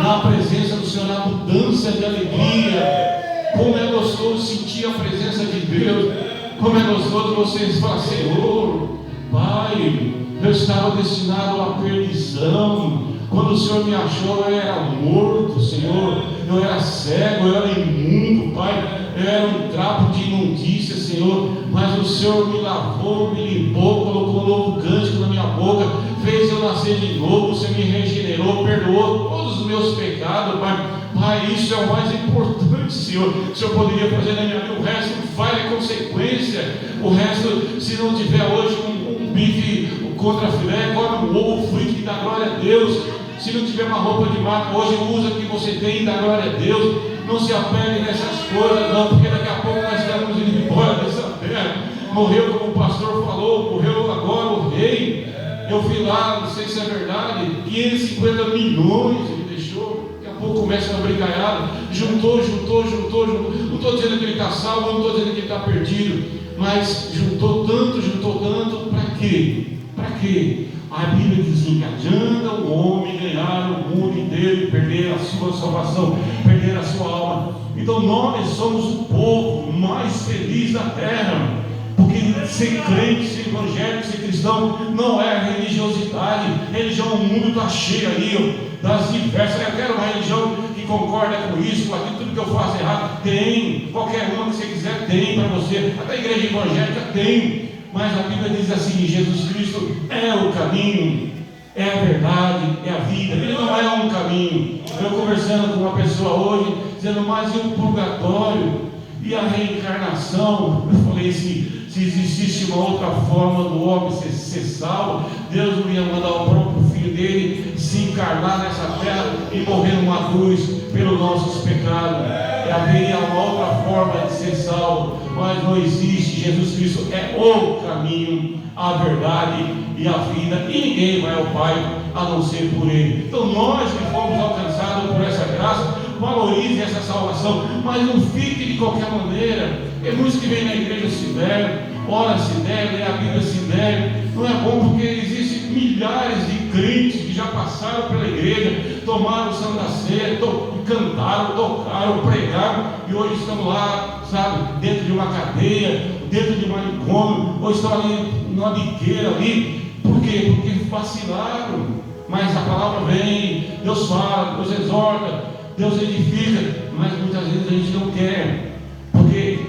Na presença do Senhor, a mudança de alegria. Como é gostoso sentir a presença de Deus. Como é gostoso vocês falar: Senhor, Pai, eu estava destinado à perdição. Quando o Senhor me achou, eu era morto, Senhor. Eu era cego, eu era imundo, Pai. Eu era um trapo de imundícia, Senhor. Mas o Senhor me lavou, me limpou, colocou um novo cântico na minha boca, fez eu nascer de novo. O Senhor me regenerou, perdoou todos os meus pecados, Pai. Pai, isso é o mais importante, Senhor. O Senhor poderia fazer na minha vida. O resto vai a consequência. O resto, se não tiver hoje um bife contra filé, come um ovo frito e dá glória a Deus. Se não tiver uma roupa de marca, hoje usa o que você tem e dá glória a Deus. Não se apegue nessas coisas, não, porque daqui a pouco nós estamos indo embora dessa terra. Morreu, como o pastor falou, morreu agora o rei. Eu vi lá, não sei se é verdade, 550 milhões ele deixou. Daqui a pouco começa uma brincalhada. Juntou. Não estou dizendo que ele está salvo, não estou dizendo que ele está perdido, mas juntou tanto, para quê? Para quê? A Bíblia diz que adianta o homem ganhar o mundo inteiro e perder a sua salvação, perder a sua alma. Então nós somos o povo mais feliz da terra. Porque ser crente, ser evangélico, ser cristão não é religiosidade. Religião, o mundo está cheio aí, das diversas. Eu quero uma religião que concorda com isso, com aquilo, tudo que eu faço errado. Tem, qualquer uma que você quiser tem para você. Até a igreja evangélica tem. Mas a Bíblia diz assim: Jesus Cristo é o caminho, é a verdade, é a vida. Ele não é um caminho. Eu conversando com uma pessoa hoje, dizendo: mas e o purgatório? E a reencarnação? Eu falei: se existisse uma outra forma do homem ser salvo, Deus não ia mandar o próprio Filho dele se encarnar nessa terra e morrer numa cruz pelos nossos pecados. Haveria uma outra forma de ser salvo, mas não existe. Jesus Cristo é o caminho, a verdade e a vida, e ninguém vai ao Pai a não ser por Ele. Então nós que fomos alcançados por essa graça, valorize essa salvação, mas não fique de qualquer maneira. Tem muitos que vêm na igreja se der, ora se der, lê a Bíblia se der. Não é bom, porque existem milhares de crentes que já passaram pela igreja, tomaram o Santa Ceia, cantaram, tocaram, pregaram, e hoje estão lá, sabe, dentro de uma cadeia, dentro de um manicômio, ou estão ali numa biqueira ali. Por quê? Porque vacilaram. Mas a palavra vem, Deus fala, Deus exorta, Deus edifica, mas muitas vezes a gente não quer. Porque,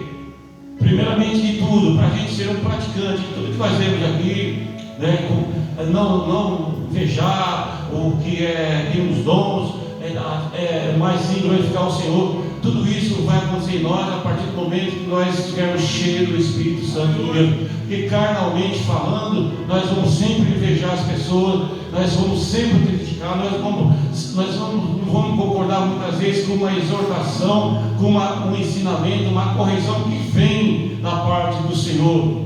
primeiramente de tudo, para a gente ser um praticante, tudo que nós vemos aqui, né, não invejar o que é, tem os dons, mais sim glorificar o Senhor, tudo isso isso vai acontecer em nós a partir do momento que nós estivermos cheios do Espírito Santo de Deus. Porque carnalmente falando, nós vamos sempre invejar as pessoas, nós vamos sempre criticar, nós não vamos concordar muitas vezes com uma exortação, com um ensinamento, uma correção que vem da parte do Senhor.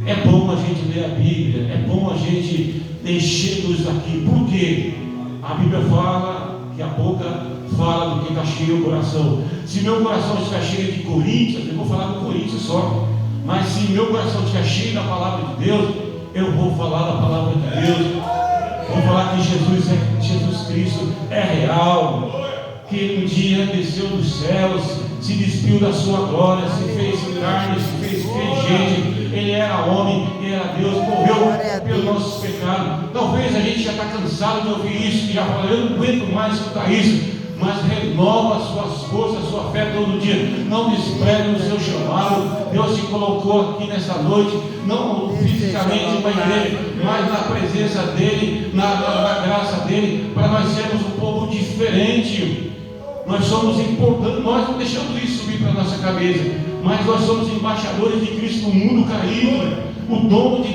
É bom a gente ler a Bíblia, é bom a gente encher isso aqui. Por quê? A Bíblia fala que a boca fala do que está cheio o coração. Se meu coração estiver cheio de Coríntios, eu vou falar do Coríntios só. Mas se meu coração estiver cheio da palavra de Deus, eu vou falar da palavra de Deus. Vou falar que Jesus Cristo é real, que um dia desceu dos céus, se despiu da sua glória, se fez carne, se fez gente. Ele era homem, ele era Deus, morreu pelos nossos pecados. Talvez a gente já está cansado de ouvir isso, que já fala, eu não aguento mais escutar isso. Mas renova as suas forças, a sua fé todo dia. Não despreze o seu chamado. Deus te colocou aqui nessa noite, não fisicamente para a igreja, mas na presença dEle, na graça dEle, para nós sermos um povo diferente. Nós somos importantes, nós não deixamos isso subir para a nossa cabeça, mas nós somos embaixadores de Cristo no mundo caído. O dom de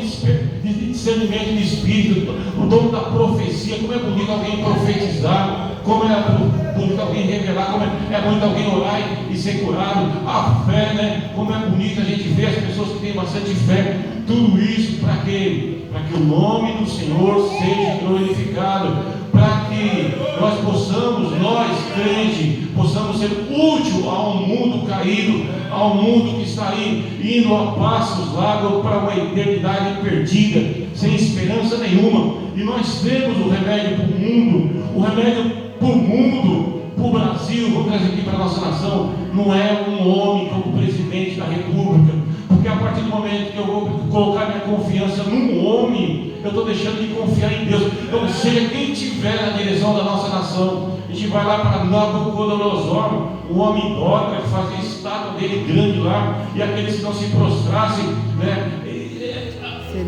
discernimento de espírito, o dom da profecia. Como é bonito alguém profetizar, como é bonito alguém revelar, como é bonito alguém orar e ser curado. A fé, né? Como é bonito a gente ver as pessoas que têm bastante fé. Tudo isso para quê? Para que o nome do Senhor seja glorificado, para que nós possamos, nós crentes, possamos ser útil a um mundo caído, a um mundo que está aí indo a passos largos para uma eternidade perdida, sem esperança nenhuma. E nós temos o remédio para o mundo, o remédio para o mundo, para o Brasil. Vou trazer aqui para a nossa nação. Não é um homem como presidente da República, porque a partir do momento que eu vou colocar minha confiança num homem, eu estou deixando de confiar em Deus. Então, seja quem estiver na direção da nossa nação, a gente vai lá para Nabucodonosor, o homem idólatra, que fazia a estátua dele grande lá, e aqueles que não se prostrassem, né?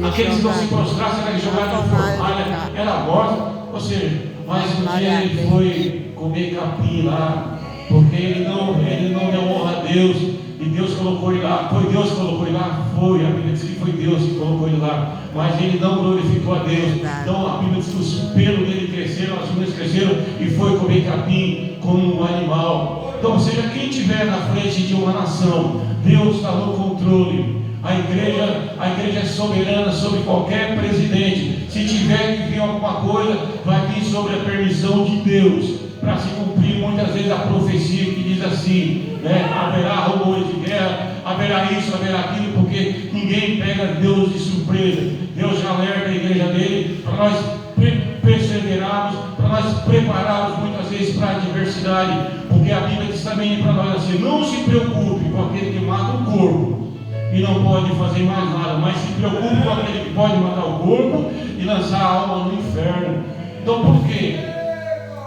Aqueles que não se prostrassem eram jogados em fornalha, era morto. Ou seja, mas um dia ele foi comer capim lá, porque ele não deu honra a Deus. E Deus colocou ele lá. Foi Deus que colocou ele lá? Foi. A Bíblia diz que foi Deus que colocou ele lá. Mas ele não glorificou a Deus. Então a Bíblia diz que os pelos dele cresceram, as unhas cresceram, e foi comer capim como um animal. Então, seja quem estiver na frente de uma nação, Deus está no controle. A igreja é soberana sobre qualquer presidente. Se tiver que vir alguma coisa, vai vir sobre a permissão de Deus, para se cumprir muitas vezes a profecia que diz assim, né? Haverá rumores de guerra, haverá isso, haverá aquilo, porque ninguém pega Deus de surpresa. Deus já alerta a igreja dele para nós perseverarmos, para nós prepararmos muitas vezes para a adversidade, porque a Bíblia diz também para nós assim: não se preocupe com aquele que mata o corpo e não pode fazer mais nada, mas se preocupe com aquele que pode matar o corpo e lançar a alma no inferno. Então, por quê?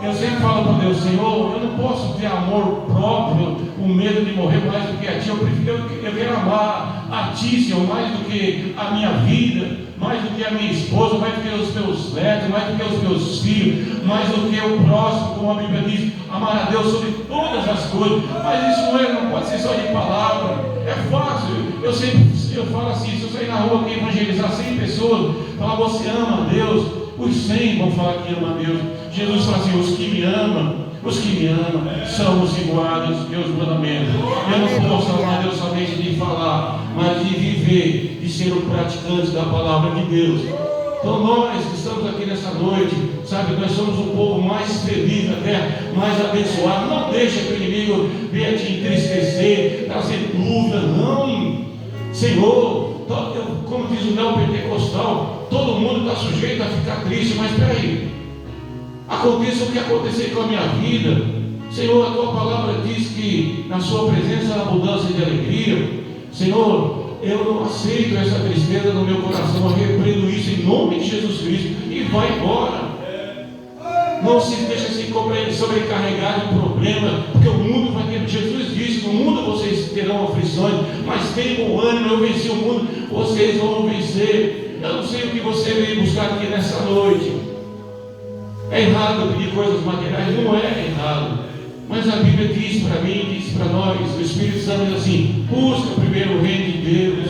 Eu sempre falo para Deus: Senhor, eu não posso ter amor próprio, o medo de morrer mais do que a Ti. Eu quero amar a Ti, Senhor, mais do que a minha vida, mais do que a minha esposa, mais do que os meus netos, mais do que os meus filhos, mais do que o próximo, como a Bíblia diz, amar a Deus sobre todas as coisas. Mas isso não pode ser só de palavra. É fácil. Eu falo assim: se eu sair na rua aqui evangelizar 100 pessoas, falar você ama a Deus, os 100 vão falar que ama a Deus. Jesus fala assim: os que me amam são os que guardam os meus mandamentos. Eu não posso amar a Deus somente de falar, mas de viver, de ser um praticante da palavra de Deus. Então nós que estamos aqui nessa noite, sabe, nós somos o povo mais feliz da terra, mais abençoado. Não deixa que o inimigo venha te entristecer, trazer dúvida, não. Senhor, como diz o neopentecostal, todo mundo está sujeito a ficar triste, mas espera aí, aconteça o que acontecer com a minha vida, Senhor, a Tua palavra diz que na Sua presença há abundância de alegria. Senhor, eu não aceito essa tristeza no meu coração, eu repreendo isso em nome de Jesus Cristo e vai embora. Não se deixa se sobrecarregar de problema, porque o mundo vai ter. Jesus disse: no mundo vocês terão aflições, mas tenham bom ânimo, eu venci o mundo, vocês vão vencer. Eu não sei o que você veio buscar aqui nessa noite. É errado pedir coisas materiais? Não é errado. Mas Mas a Bíblia diz para mim, diz para nós, o Espírito Santo diz assim: busca primeiro o reino de Deus,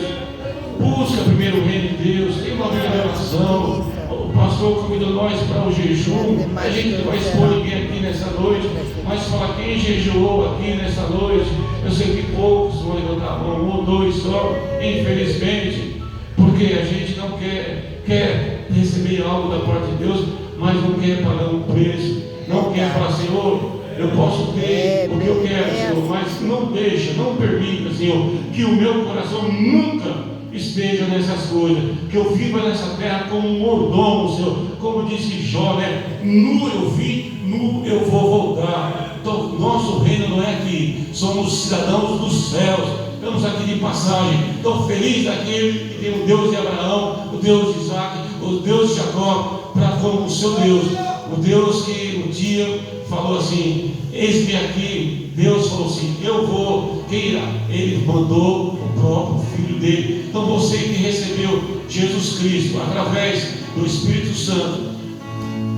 busca primeiro o reino de Deus. Tem uma revelação. O pastor convidou nós para o jejum. A gente não vai expor ninguém aqui nessa noite, mas fala quem jejuou aqui nessa noite. Eu sei que poucos vão levantar a mão, um ou dois só, infelizmente, porque a gente não quer receber algo da parte de Deus, mas não quer pagar um preço, não quer falar: Senhor, eu posso ter o que eu quero, Senhor, mas não deixa, não permita, Senhor, que o meu coração nunca esteja nessas coisas, que eu viva nessa terra como um mordomo, Senhor, como disse Jó, né? Nu eu vim, nu eu vou voltar. Então, nosso reino não é aqui, somos cidadãos dos céus, estamos aqui de passagem. Então, feliz daquele que tem o Deus de Abraão, o Deus de Isaac, o Deus de Jacó, para como o seu Deus, o Deus que um dia falou assim: eis-me aqui. Deus falou assim: eu vou, queira. Ele mandou o próprio Filho dele. Então você que recebeu Jesus Cristo através do Espírito Santo,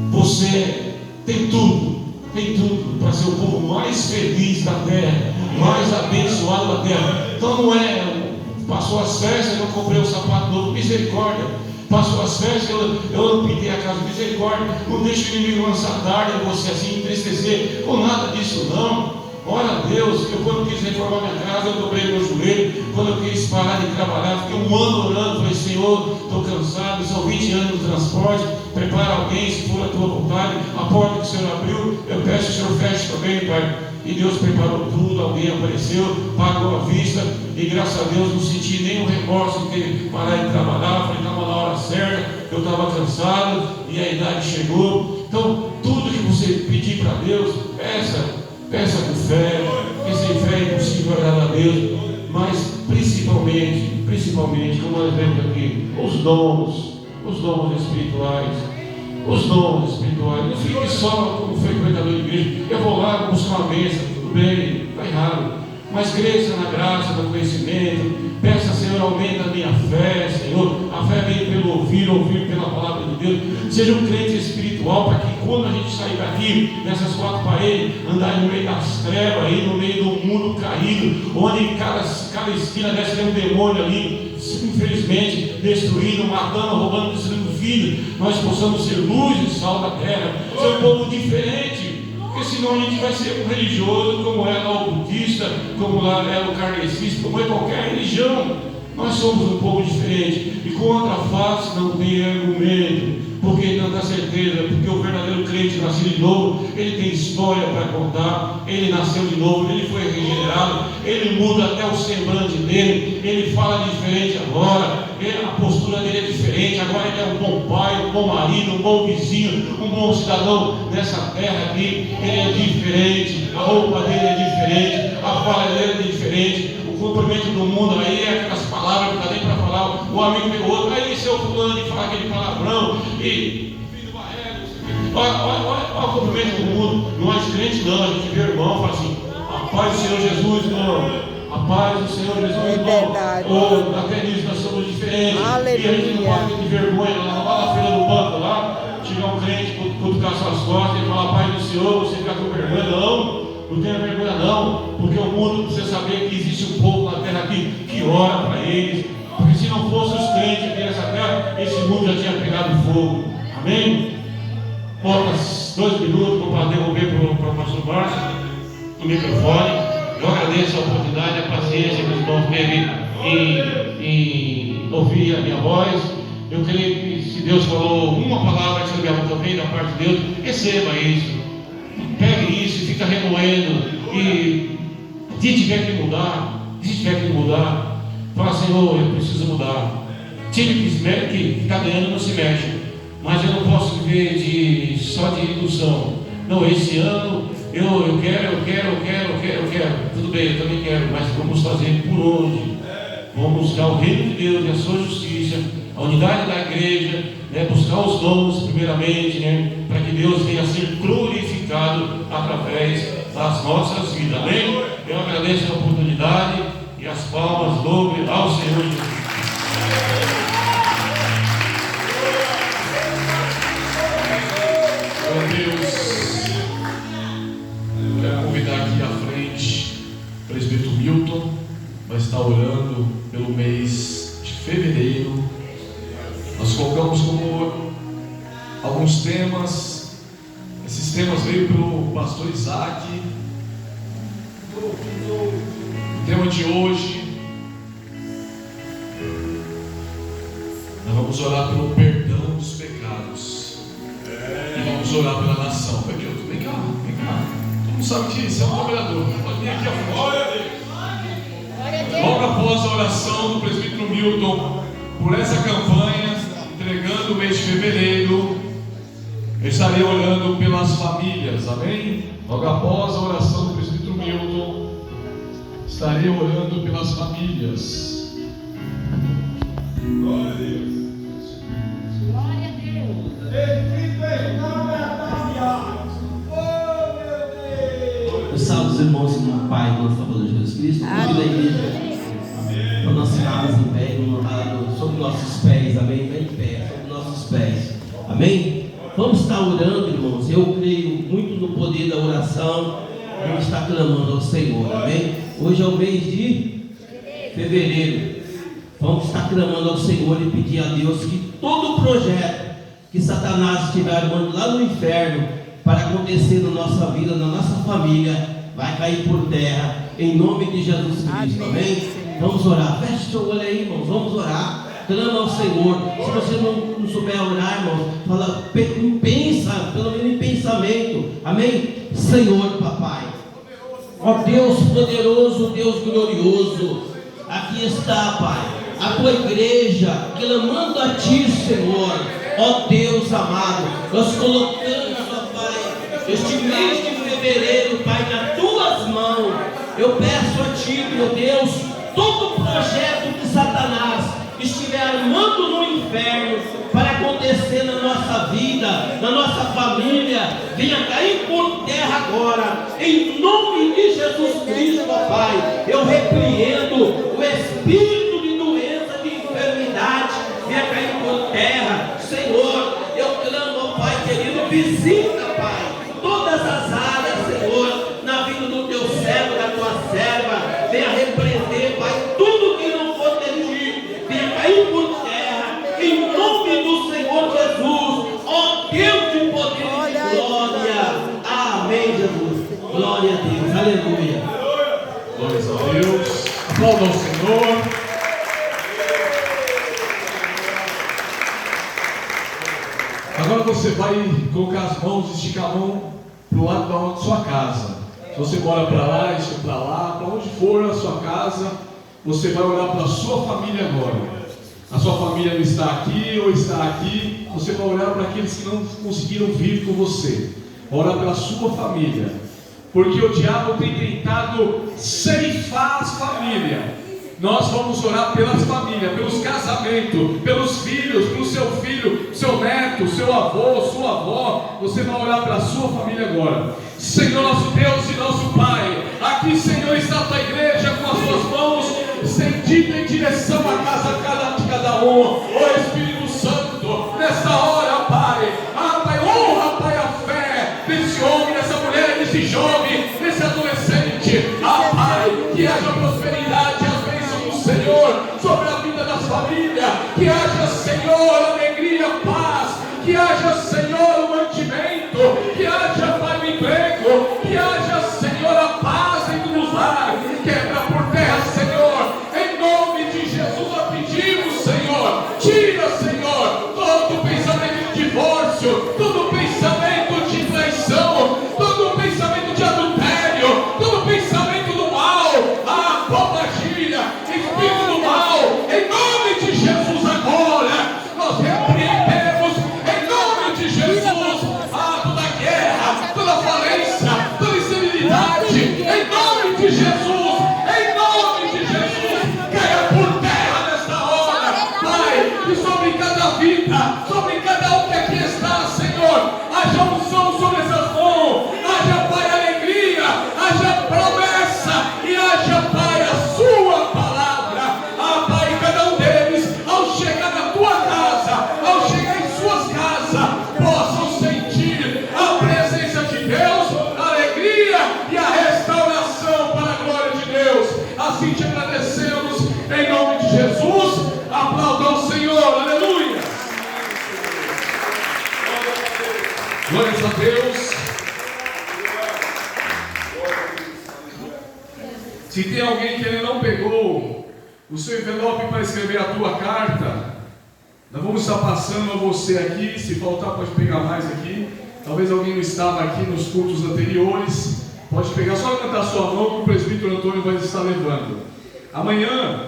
você tem tudo para ser o povo mais feliz da terra, mais abençoado da terra. Então não é, passou as festas, eu não comprei um sapato novo, misericórdia. Passou as festas, eu não pintei a casa, misericórdia. Não deixe o inimigo lançar dardo em você assim, entristecer com nada disso não. Ora a Deus, eu quando quis reformar minha casa, eu dobrei meu joelho. Quando eu quis parar de trabalhar, fiquei um ano orando, falei: Senhor, estou cansado, são 20 anos no transporte, prepara alguém, se for a tua vontade, a porta que o Senhor abriu, eu peço que o Senhor feche também, Pai. E Deus preparou tudo, alguém apareceu, pagou a vista, e graças a Deus não senti nenhum remorso de ter parado de trabalhar. Falei: estava na hora certa, eu estava cansado e a idade chegou. Então, tudo que você pedir para Deus, peça com fé, porque sem fé é impossível agradar a Deus. Mas principalmente, como nós vemos aqui, os dons espirituais. Os dons espirituais. Não fique só como frequentador de igreja. Eu vou lá buscar uma bênção, tudo bem, está errado. Mas cresça na graça, no conhecimento. Peça: Senhor, aumenta a minha fé, Senhor. A fé vem pelo ouvir pela palavra de Deus. Seja um crente espiritual, para que quando a gente sair daqui, nessas quatro paredes, andar no meio das trevas, aí, no meio do mundo caído, onde em cada esquina deve ter um demônio ali, infelizmente, destruindo, matando, roubando, destruindo vidas, nós possamos ser luz e sal da terra, ser um povo diferente. Porque senão a gente vai ser um religioso, como é lá o budista, como lá é o kardecista, como é qualquer religião. Nós somos um povo diferente. E contra a face não tem argumento. Porque não dá certeza, porque o verdadeiro crente nascido de novo, ele tem história para contar. Ele nasceu de novo, ele foi regenerado, ele muda até o semblante dele, ele fala diferente agora, a postura dele é diferente. Agora ele é um bom pai, um bom marido, um bom vizinho, um bom cidadão nessa terra aqui. Ele é diferente, a roupa dele é diferente, a fala dele é diferente. O cumprimento do mundo aí é aquelas palavras que não dá nem para falar. O amigo pegou outro, aí seu fulano de falar aquele palavrão e filho barrego. Olha o cumprimento do mundo. Nós crentes não, a gente vê o irmão e fala assim: a paz do Senhor Jesus, irmão. A paz do Senhor Jesus, irmão. Ou até nisso nós somos diferentes. Aleluia. E a gente não pode ter vergonha lá na feira do banco lá, chegar um crente, cutucar suas costas e falar: a paz do Senhor, você ficar com vergonha. Não tenha vergonha não, porque o mundo precisa saber que existe um povo na terra aqui que ora para eles, porque se não fossem os crentes aqui nessa terra, esse mundo já tinha pegado fogo. Amém? Falta 2 minutos para devolver para o pastor Márcio o microfone. Eu agradeço a oportunidade, a paciência que os irmãos teve em ouvir a minha voz. Eu creio que se Deus falou uma palavra sobre a também da parte de Deus, receba isso. Pegue isso e fica remoendo. E se tiver que mudar, fala: Senhor, eu preciso mudar. Time que está ganhando não se mexe, mas eu não posso viver só de ilusão. Não, esse ano eu quero. Tudo bem, eu também quero, mas vamos fazer por onde? Vamos buscar o reino de Deus e a sua justiça, a unidade da igreja, né? Buscar os dons primeiramente, né? Para que Deus venha a ser glorificado através das nossas vidas. Amém? Eu agradeço a oportunidade e as palmas louvo ao Senhor Jesus. Meu Deus, eu quero convidar aqui
estar orando pelo mês de fevereiro. Nós colocamos como alguns temas. Esses temas veio pelo pastor Isaac. O tema de hoje, nós vamos orar pelo perdão dos pecados. E vamos orar pela nação. Vem cá. Todo mundo sabe que isso é um trabalhador. Pode vir aqui à frente. Logo após a oração do presbítero Milton por essa campanha, entregando o mês de fevereiro, eu estarei orando pelas famílias, amém? Logo após a oração do presbítero Milton, estarei orando pelas famílias. Glória a Deus.
Glória a Deus.
Eu salvo os irmãos no Pai, no Salvador Jesus Cristo, muito da igreja, para nós ficarmos em pé, sobre nossos pés, amém? Bem em pé, sobre nossos pés, amém? Vamos estar orando, irmãos. Eu creio muito no poder da oração. Vamos estar clamando ao Senhor, amém? Hoje é o mês de fevereiro. Vamos estar clamando ao Senhor e pedir a Deus que todo o projeto que Satanás estiver armando lá no inferno para acontecer na nossa vida, na nossa família, vai cair por terra, em nome de Jesus Cristo, amém? Vamos orar. Feche seu olho aí, irmãos. Vamos orar. Clama ao Senhor. Se você não souber orar, irmão, fala, pensa, pelo menos em pensamento, amém? Senhor, papai, ó Deus poderoso, Deus glorioso, aqui está, Pai, a tua igreja, clamando a ti, Senhor, ó Deus amado. Nós colocamos, ó Pai, este mês de fevereiro, Pai, nas tuas mãos. Eu peço a ti, meu Deus, todo projeto de Satanás estiver armando no inferno para acontecer na nossa vida, na nossa família, venha cair por terra agora, em nome de Jesus Cristo, Pai. Eu repreendo o espírito de doença, de enfermidade, venha cair por terra, Senhor. Eu clamo, Pai querido, visita, Pai, todas as áreas, Senhor, na vida do teu servo, da tua serva, venha repreender, Pai, tudo que não for de ti, venha cair por terra, em nome do Senhor Jesus, ó Deus de poder e de glória, amém, Jesus, glória a Deus, aleluia.
Glórias a Deus. Aplauda ao Senhor. Agora você vai colocar as mãos, esticar a mão para o lado da sua casa. Se você mora para lá, estica para lá, para onde for a sua casa, você vai orar para a sua família agora. A sua família não está aqui ou está aqui, você vai orar para aqueles que não conseguiram vir com você. Orar pela sua família, porque o diabo tem tentado ceifar as famílias. Nós vamos orar pelas famílias, pelos casamentos, pelos filhos, pelo seu filho, seu neto, seu avô, sua avó. Você vai orar pela sua família agora. Senhor nosso Deus e nosso Pai, aqui, Senhor, está a tua igreja com as suas mãos estendidas em direção à casa de cada um. Ó Espírito Santo, nesta hora, Pai, Pai, honra, Pai, a fé desse homem, dessa mulher, desse jovem, desse adolescente. Pai, que haja prosperidade, as bênçãos do Senhor sobre a vida das famílias, que haja, Senhor, alegria, paz, que haja, Senhor, o mantimento, que haja, Pai, o emprego, que haja, Senhor, a paz dentro dos lares, quebra por terra, Senhor, em nome de Jesus nós pedimos, Senhor, tira, Senhor, todo pensamento de divórcio, todo pensamento de traição, todo pensamento de adultério, todo pensamento do mal, pombagira, espírito do mal, em nome de Jesus agora, nós repreendemos, em nome de Jesus, toda guerra, toda falência, toda instabilidade. Se tem alguém que ele não pegou o seu envelope para escrever a tua carta, nós vamos estar passando a você aqui. Se faltar, pode pegar mais aqui. Talvez alguém não estava aqui nos cultos anteriores. Pode pegar, só levantar sua mão que o presbítero Antônio vai estar levando. Amanhã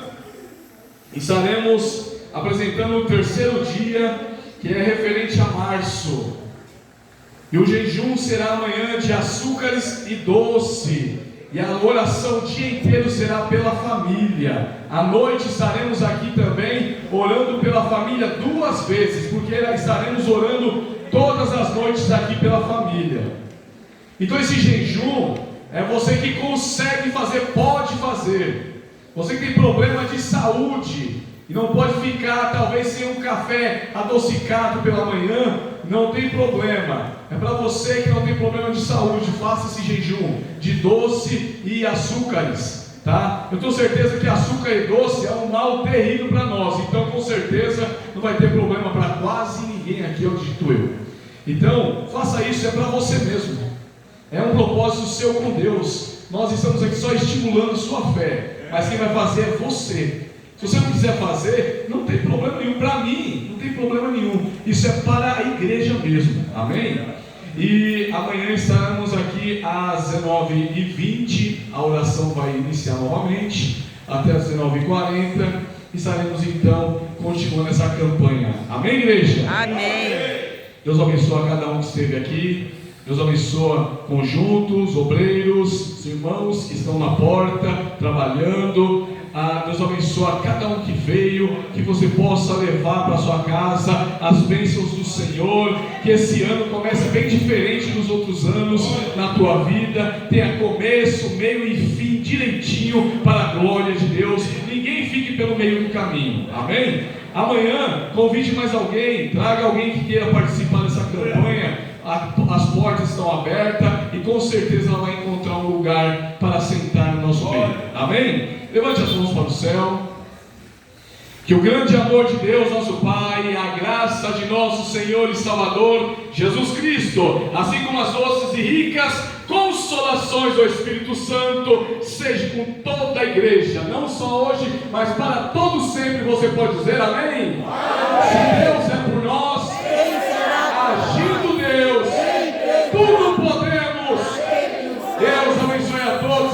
estaremos apresentando o terceiro dia, que é referente a março. E o jejum será amanhã de açúcares e doce. E a oração o dia inteiro será pela família. À noite estaremos aqui também orando pela família 2 vezes, porque estaremos orando todas as noites aqui pela família. Então esse jejum é você que consegue fazer, pode fazer. Você que tem problema de saúde e não pode ficar talvez sem um café adocicado pela manhã, não tem problema. É para você que não tem problema de saúde, faça esse jejum de doce e açúcares, tá? Eu tenho certeza que açúcar e doce é um mal terrível para nós, então com certeza não vai ter problema para quase ninguém aqui, onde estou eu. Então, faça isso, é para você mesmo. É um propósito seu com Deus. Nós estamos aqui só estimulando sua fé, mas quem vai fazer é você. Se você não quiser fazer, não tem problema nenhum. Para mim, não tem problema nenhum. Isso é para a igreja mesmo. Amém? E amanhã estaremos aqui às 19h20. A oração vai iniciar novamente até às 19h40. Estaremos então continuando essa campanha. Amém, igreja?
Amém.
Deus abençoe a cada um que esteve aqui. Deus abençoe conjuntos, obreiros, irmãos que estão na porta trabalhando. Deus abençoe a cada um que veio, que você possa levar para sua casa as bênçãos do Senhor, que esse ano comece bem diferente dos outros anos na tua vida, tenha começo, meio e fim direitinho para a glória de Deus, ninguém fique pelo meio do caminho, amém? Amanhã, convide mais alguém, traga alguém que queira participar dessa campanha. As portas estão abertas e com certeza ela vai encontrar um lugar para sentar no nosso meio, amém? Levante as mãos para o céu. Que o grande amor de Deus, nosso Pai, a graça de nosso Senhor e Salvador Jesus Cristo, assim como as doces e ricas consolações do Espírito Santo, seja com toda a igreja, não só hoje, mas para todo sempre. Você pode dizer amém? Se Deus é por nós, agindo Deus, tudo podemos. Deus abençoe a todos.